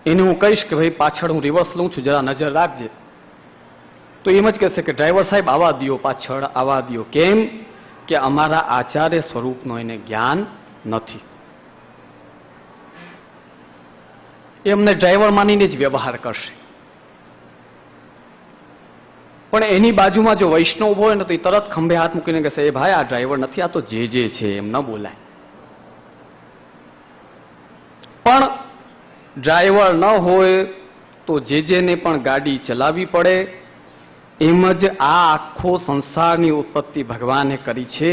એને હું કહીશ કે ભાઈ પાછળ હું રિવર્સ લઉં છું, જરા નજર રાખજે, તો એમ જ કહેશે કે ડ્રાઈવર સાહેબ આવા દ્યો, પાછળ આવા દ્યો. કેમ કે અમારા આચાર્ય સ્વરૂપનો એને જ્ઞાન નથી. એમને ડ્રાઈવર માનીને જ વ્યવહાર કરશે. પણ એની બાજુમાં જો વૈષ્ણવ હોય ને તો એ તરત ખંભે હાથ મૂકીને કહેશે એ ભાઈ આ ડ્રાઈવર નથી, આ તો જે છે એમ ન બોલાય. પણ ડ્રાઈવર ન હોય તો જેને પણ ગાડી ચલાવવી પડે. એમ જ આ આખો સંસારની ઉત્પત્તિ ભગવાને કરી છે,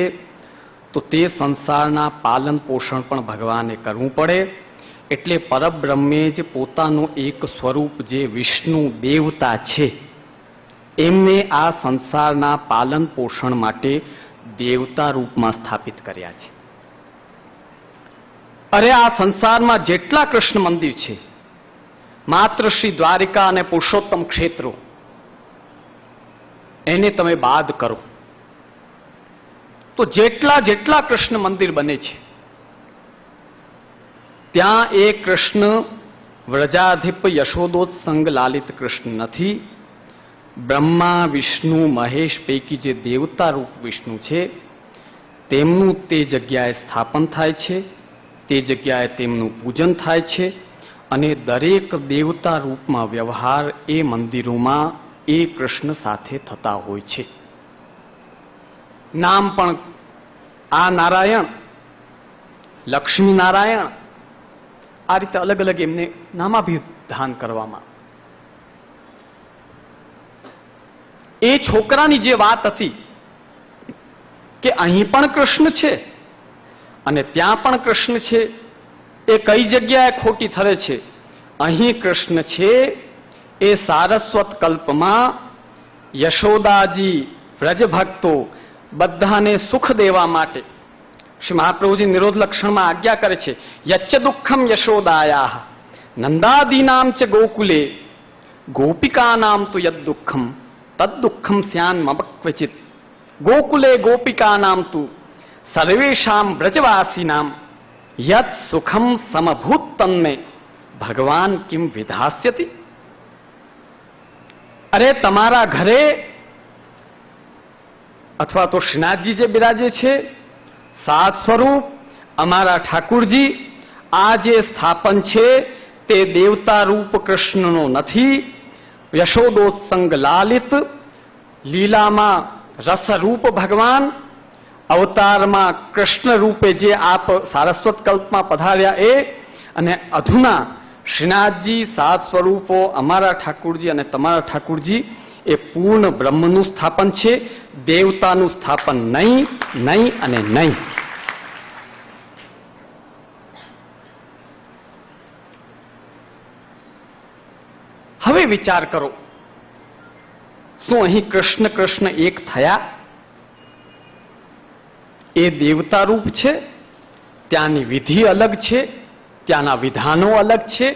તો તે સંસારના પાલન પોષણ પણ ભગવાને કરવું પડે. એટલે પરબ્રહ્મે જ પોતાનું એક સ્વરૂપ જે વિષ્ણુ દેવતા છે એમને આ સંસારના પાલન પોષણ માટે દેવતા રૂપમાં સ્થાપિત કર્યા છે. અરે આ સંસારમાં જેટલા કૃષ્ણ મંદિર છે, માત્ર શ્રી દ્વારિકા અને પુરુષોત્તમ ક્ષેત્રો, એને તમે બાદ કરો તો જેટલા કૃષ્ણ મંદિર બને છે ત્યાં એ કૃષ્ણ વ્રજાધિપ યશોદોત્સંગ લાલિત કૃષ્ણ નથી. બ્રહ્મા વિષ્ણુ મહેશ પૈકી જે દેવતા રૂપ વિષ્ણુ છે તેમનું તે જગ્યાએ સ્થાપન થાય છે, તે જગ્યાએ તેમનું પૂજન થાય છે, અને દરેક દેવતા રૂપમાં વ્યવહાર એ મંદિરોમાં એ કૃષ્ણ સાથે થતા હોય છે. નામ પણ આ નારાયણ, લક્ષ્મી નારાયણ, આ રીતે અલગ અલગ એમને નામાભિધાન કરવામાં. એ છોકરાની જે વાત હતી કે અહીં પણ કૃષ્ણ છે અને ત્યાં પણ કૃષ્ણ છે, એ કઈ જગ્યાએ ખોટી ઠરે છે? અહીં કૃષ્ણ છે એ સારસ્વત કલ્પમાં યશોદાજી વ્રજ ભક્તો બધાને સુખ દેવા માટે શ્રી મહાપ્રભુજી નિરોધ લક્ષણમાં આજ્ઞા કરે છે, યચ્ચ દુઃખમ યશોદાયા નંદાદીનામ ચ ગોકુલે ગોપિકાનામ તુ યદ દુઃખમ તદ દુઃખમ સ્યાન મમ ક્વચિત ગોકુલે ગોપિકાનામ તુ સર્વેષામ વ્રજવાસીનામ યત સુખમ સમભૂત તન્મે ભગવાન કિમ વિધાસ્યતિ. અરે તમારા ઘરે અથવા તો શ્રીનાથજી જે બિરાજે છે, સાત સ્વરૂપ અમારા ઠાકુરજી, આ જે સ્થાપન છે તે દેવતા રૂપ કૃષ્ણનો નથી, યશોદોત્સંગ લાલિત, લીલામાં રસરૂપ ભગવાન, અવતારમાં કૃષ્ણ રૂપે જે આપ સારસ્વત કલ્પમાં પધાર્યા એ, અને અધુના શ્રીનાથજી, સાત સ્વરૂપો, અમારા ઠાકુરજી અને તમારા ઠાકુરજી એ પૂર્ણ બ્રહ્મનું સ્થાપન છે, દેવતાનું સ્થાપન નહીં, નહીં અને નહીં. હવે વિચાર કરો, શું અહીં કૃષ્ણ કૃષ્ણ એક થયા? એ દેવતા રૂપ છે, ત્યાંની વિધિ અલગ છે, ત્યાંના વિધાનો અલગ છે.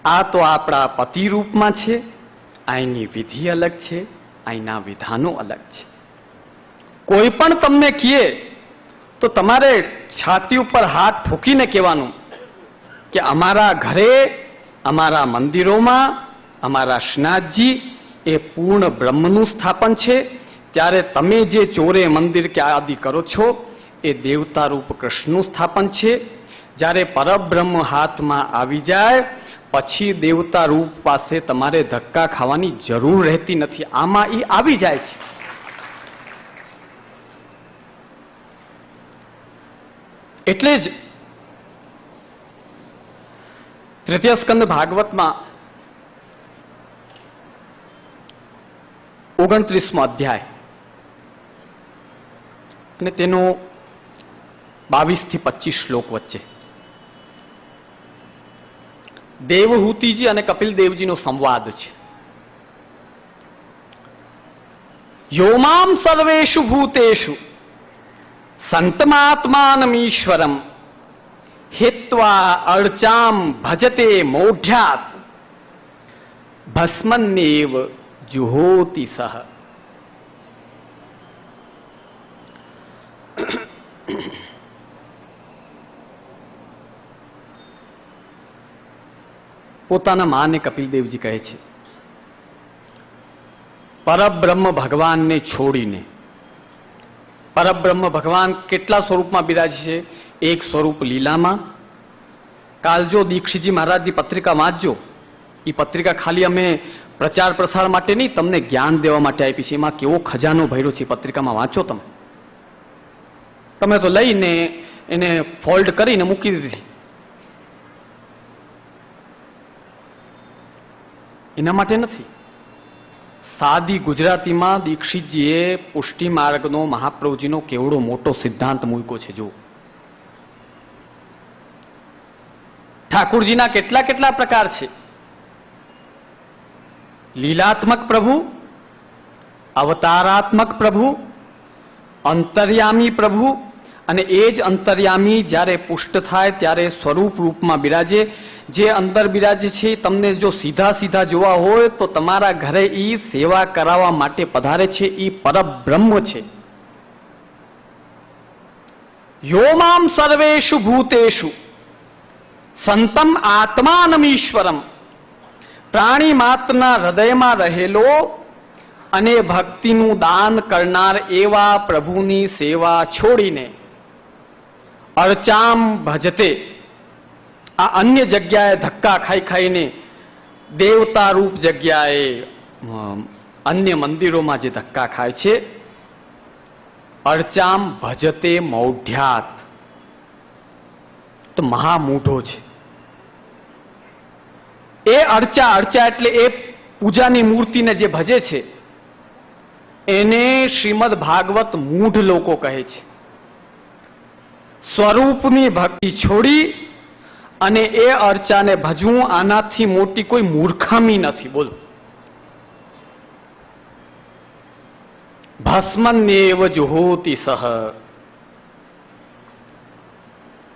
આ તો આપણા પતિ રૂપમાં છે, અહીંની વિધિ અલગ છે, અહીંના વિધાનો અલગ છે. કોઈ પણ તમને કહે તો તમારે છાતી ઉપર હાથ ઠોકીને કહેવાનું કે અમારા ઘરે, અમારા મંદિરોમાં, અમારા શ્રીનાથજી એ પૂર્ણ બ્રહ્મનું સ્થાપન છે, ત્યારે તમે જે ચોરે મંદિર કે આદિ કરો છો એ દેવતા રૂપ કૃષ્ણનું સ્થાપન છે. જ્યારે પરબ્રહ્મ હાથમાં આવી જાય પછી દેવતા રૂપ પાસે તમારે ધક્કા ખાવાની જરૂર રહેતી નથી, આમાં એ આવી જાય છે. એટલે જ તૃતીય સ્કંદ ભાગવતમાં 29મો અધ્યાય અને તેનો 22 થી 25 શ્લોક વચ્ચે દેવહૂતિજી અને કપિલદેવજીનો સંવાદ છે. યોમામ સર્વેષુ ભૂતેષુ સંતમાત્માનમીશ્વરમ હિત્વા અર્ચામ ભજતે મૌઢ્યાત ભસ્મન્યેવ જુહોતિ સહ. પોતાના માને કપિલદેવજી કહે છે, પરબ્રહ્મ ભગવાનને છોડીને, પરબ્રહ્મ ભગવાન કેટલા સ્વરૂપમાં બિરાજે છે? એક સ્વરૂપ લીલામાં. કાલ જો દીક્ષિતજી મહારાજની પત્રિકા વાંચજો, એ પત્રિકા ખાલી અમે પ્રચાર પ્રસાર માટે નહીં, તમને જ્ઞાન દેવા માટે આપી છે. એમાં કેવો ખજાનો ભર્યો છે, પત્રિકામાં વાંચો તમે. તમે તો લઈને એને ફોલ્ડ કરીને મૂકી દીધી. એના માટે નથી. સાદી ગુજરાતીમાં દીક્ષિતજીએ પુષ્ટિ માર્ગનો મહાપ્રભુજીનો કેવડો મોટો સિદ્ધાંત મૂક્યો છે. જો ઠાકુરજીના કેટલા કેટલા પ્રકાર છે. લીલાત્મક પ્રભુ, અવતારાત્મક પ્રભુ, અંતર્યામી પ્રભુ, અને એ જ અંતર્યામી જ્યારે પુષ્ટ થાય ત્યારે સ્વરૂપ રૂપમાં બિરાજે. જે અંદર બિરાજે છે તમને જો સીધા સીધા જોવા હોય તો તમારા ઘરે ઈ સેવા કરાવવા માટે પધારે છે, ઈ પરબ્રહ્મ છે. યોમામ સર્વેષુ ભૂતેષુ સંતમ આત્માનમીશ્વરમ. પ્રાણી માત્રના હૃદયમાં રહેલો અને ભક્તિનું દાન કરનાર એવા પ્રભુની સેવા છોડીને અર્ચામ ભજતે, આ અન્ય જગ્યાએ ધક્કા ખાઈ ખાઈને દેવતા રૂપ જગ્યાએ અન્ય મંદિરોમાં જે ધક્કા ખાય છે, અર્ચામ ભજતે મૌઢ્યાત, તો મહામૂઢો છે. એ અર્ચા એટલે એ પૂજાની મૂર્તિને જે ભજે છે એને શ્રીમદ ભાગવત મૂઢ લોકો કહે છે. સ્વરૂપની ભક્તિ છોડી અને એ અર્ચાને ભજવું, આનાથી મોટી કોઈ મૂર્ખામી નથી. બોલો. ભસ્મન્યેવ જુહોતિ સહ.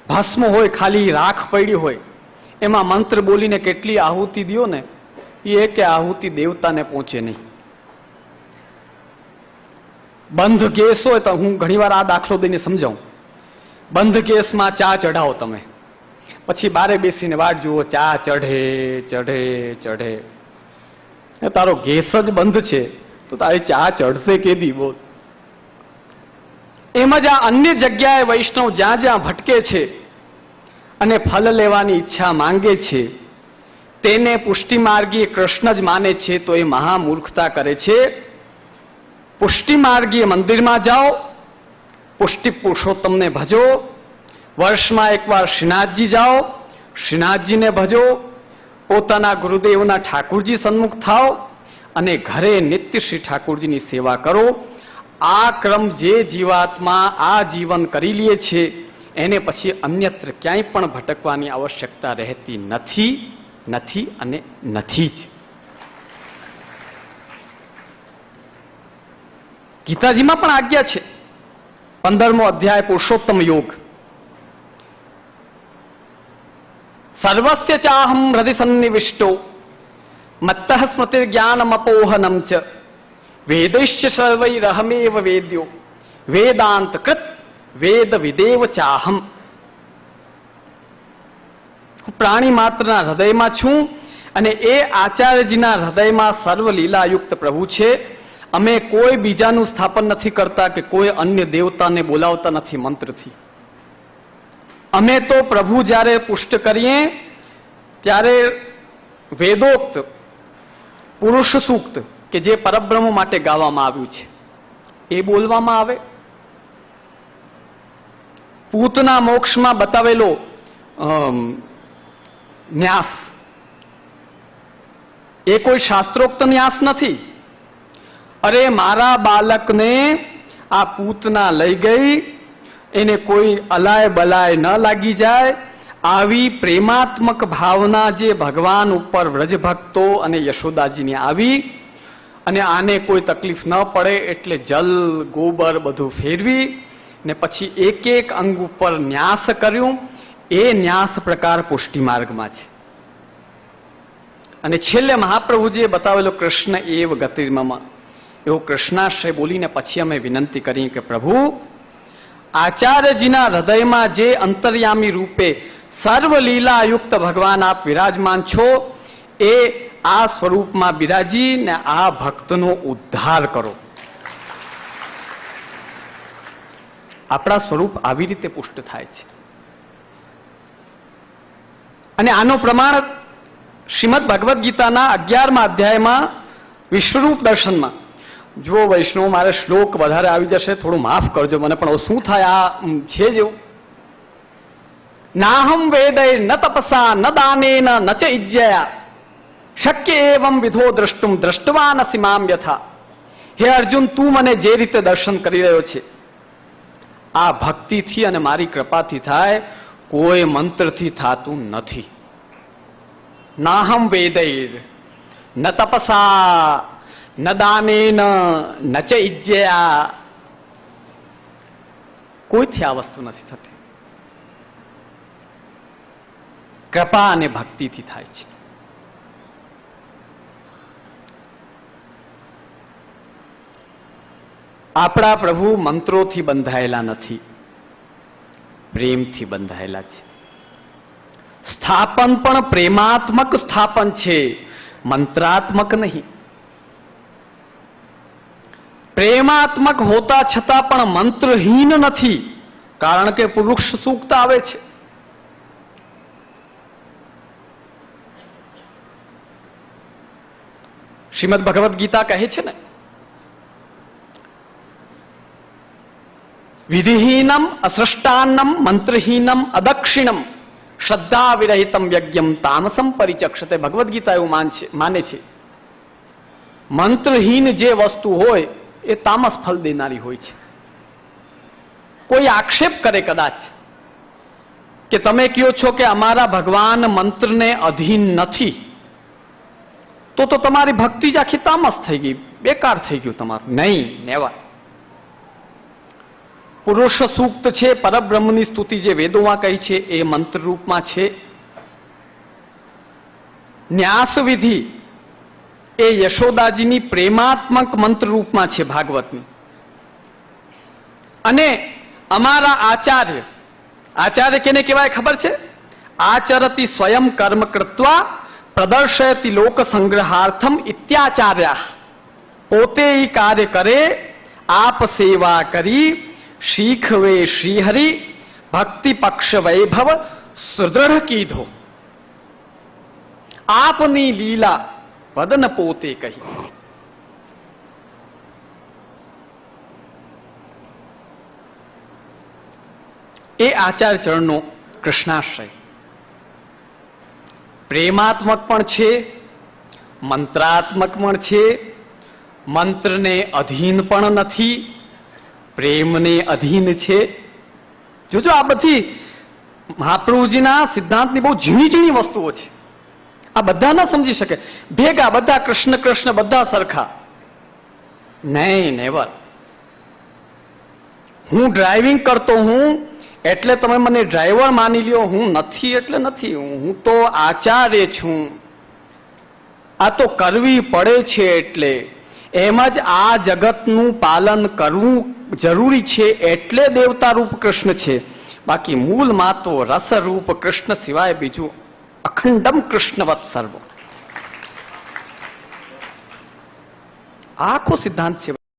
ભસ્મ હોય, ખાલી રાખ પડી હોય, એમાં મંત્ર બોલીને કેટલી આહુતિ દ્યો ને એ કે આહુતિ દેવતાને પહોંચે નહીં. બંધ ગેસ હોય તો હું ઘણીવાર આ દાખલો દઈને સમજાવું. બંધ ગેસમાં ચા ચઢાવો તમે, પછી બારે બેસીને વાટ જુઓ, ચા ચઢે ચઢે ચઢે. તારો ગેસ જ બંધ છે તો તારી ચા ચઢશે કેદી? બોલ. એમ જ આ અન્ય જગ્યાએ વૈષ્ણવ જ્યાં જ્યાં ભટકે છે અને ફલ લેવાની ઈચ્છા માંગે છે, તેને પુષ્ટિમાર્ગીય કૃષ્ણ જ માને છે, તો એ મહામૂર્ખતા કરે છે. પુષ્ટિમાર્ગીય મંદિરમાં જાઓ, પુષ્ટિ પુરુષોત્તમને ભજો. વર્ષમાં એકવાર શ્રીનાથજી જાઓ, શ્રીનાથજીને ભજો. પોતાના ગુરુદેવના ઠાકુરજી સન્મુખ થાઓ અને ઘરે નિત્ય શ્રી ઠાકુરજીની સેવા કરો. આ ક્રમ જે જીવાત્મા આ જીવન કરી લે છે એને પછી અન્યત્ર ક્યાંય પણ ભટકવાની આવશ્યકતા રહેતી નથી, નથી અને નથી જ. ગીતાજીમાં પણ આજ્ઞા છે. 15મો અધ્યાય પુરુષોત્તમ યોગ. સર્વસ્ય ચાહમ હૃદય સન્નિવિષ્ટો મત્તઃ સ્મૃતિ જ્ઞાનમપોહનમ ચ વેદૈશ્ચ સર્વૈરહમેવ વેદ્યો વેદાંત કૃત વેદ વિદેવ ચાહમ. હું પ્રાણી માત્રના હૃદયમાં છું અને એ આચાર્યજીના હૃદયમાં સર્વ લીલાયુક્ત પ્રભુ છે. અમે કોઈ બીજાનું સ્થાપન નથી કરતા કે કોઈ અન્ય દેવતાને બોલાવતા નથી મંત્રથી. અમે તો પ્રભુ જ્યારે પુષ્ટ કરીએ ત્યારે વેદોક્ત પુરુષ સૂક્ત કે જે પરબ્રહ્મ માટે ગાવામાં આવ્યું છે એ બોલવામાં આવે. પૂતના મોક્ષમાં બતાવેલો ન્યાસ એ કોઈ શાસ્ત્રોક્ત ન્યાસ નથી. અરે મારા બાળકને આ પૂતના લઈ ગઈ, એને કોઈ અલાય બલાય ન લાગી જાય, આવી પ્રેમાત્મક ભાવના જે ભગવાન ઉપર વ્રજ ભક્તો અને યશોદાજીને આવી, અને આને કોઈ તકલીફ ન પડે એટલે જલ ગોબર બધું ફેરવી ને પછી એક એક અંગ ઉપર ન્યાસ કર્યું. એ ન્યાસ પ્રકાર પુષ્ટિ માર્ગમાં છે. અને છેલ્લે મહાપ્રભુજીએ બતાવેલો કૃષ્ણ એવ ગતિર્મમ, એવો કૃષ્ણાશ્રય બોલીને પછી અમે વિનંતી કરી કે પ્રભુ આચાર્યજીના હૃદયમાં જે અંતર્યામી રૂપે સર્વ લીલાયુક્ત ભગવાન આપ વિરાજમાન છો, એ આ સ્વરૂપમાં બિરાજી ને આ ભક્તનો ઉદ્ધાર કરો. આપણા સ્વરૂપ આવી રીતે પુષ્ટ થાય છે. અને આનો પ્રમાણ શ્રીમદ ભગવદ્ ગીતાના 11મા અધ્યાયમાં વિશ્વરૂપ દર્શનમાં. જો વૈષ્ણવ મારે શ્લોક વધારે આવી જશે, થોડું માફ કરજો મને, પણ શું થાય આ છે જેવું. નાહમ વેદૈ ન તપસા ન દાનેન ન ચ ઇજ્જયા શક્ય એવમ વિધો દ્રષ્ટુમ દ્રષ્ટવાન અસી મામ યથા. હે અર્જુન, તું મને જે રીતે દર્શન કરી રહ્યો છે આ ભક્તિથી અને મારી કૃપાથી થાય, કોઈ મંત્રથી થાતું નથી. નાહમ વેદૈર ન તપસા ન દાનેન ન ચ ઇજ્જયા, કોઈથી આ વસ્તુ નથી થતી. કૃપા અને ભક્તિથી થાય છે. આપણા પ્રભુ મંત્રોથી બંધાયેલા નથી, પ્રેમથી બંધાયેલા છે. સ્થાપન પણ પ્રેમાત્મક સ્થાપન છે, મંત્રાત્મક નહીં. પ્રેમાત્મક હોતા છતાં પણ મંત્રહીન નથી, કારણ કે પુરુષ સૂક્ત આવે છે. શ્રીમદ ભગવદ્ ગીતા કહે છે ને, વિધિહીનમ અસૃષ્ટાન્નમ મંત્રહીનમ અદક્ષિણમ શ્રદ્ધા વિરહિતમ યજ્ઞમ તામસમ પરિચક્ષતે. ભગવદ્ ગીતા એવું માને છે મંત્રહીન જે વસ્તુ હોય એ તામસ ફલ દેનારી હોય છે. કોઈ આક્ષેપ કરે કદાચ કે તમે કહો છો કે અમારા ભગવાન મંત્રને અધીન નથી, તો તમારી ભક્તિ જ આખી તામસ થઈ ગઈ, બેકાર થઈ ગયું તમારું. નહીં, નેવા. પુરુષ સૂક્ત છે, પરબ્રહ્મની સ્તુતિ જે વેદોમાં કહી છે એ મંત્ર રૂપમાં છે. ન્યાસ વિધિ એ યશોદાજીની પ્રેમાત્મક મંત્ર રૂપમાં છે ભાગવતની. અને અમારા આચાર્ય કેને કહેવાય ખબર છે? આચરતી સ્વયં કર્મ કૃત્વા પ્રદર્શયતી લોક સંગ્રહાર્થમ ઇત્યાચાર્યા. પોતે ઈ કાર્ય કરે, આપ સેવા કરી, શીખવે શ્રીહરિ, ભક્તિ પક્ષ વૈભવ સુદૃઢ કીધો. આપની લીલા વદન પોતે કહી. એ આચાર્ય ચરણનો કૃષ્ણાશ્રય પ્રેમાત્મક પણ છે, મંત્રાત્મક પણ છે, મંત્રને અધીન પણ નથી, પ્રેમને અધીન છે. જોજો આ બધી મહાપ્રભુજીના સિદ્ધાંતની બહુ ઝીણી ઝીણી વસ્તુઓ છે. આ બધા ના સમજી શકે ભેગા, બધા કૃષ્ણ કૃષ્ણ, બધા સરખા નહીં, નેવર. હું ડ્રાઇવિંગ કરતો હું એટલે તમે મને ડ્રાઈવર માની લ્યો, હું નથી એટલે નથી. હું તો આચાર્ય છું. આ તો કરવી પડે છે. એટલે એમ જ આ જગતનું પાલન કરવું જરૂરી છે, એટલે દેવતા રૂપ કૃષ્ણ છે. બાકી મૂળમાં તો રસરૂપ કૃષ્ણ સિવાય બીજું અખંડમ કૃષ્ણવત સર્વ. આખો સિદ્ધાંત છે.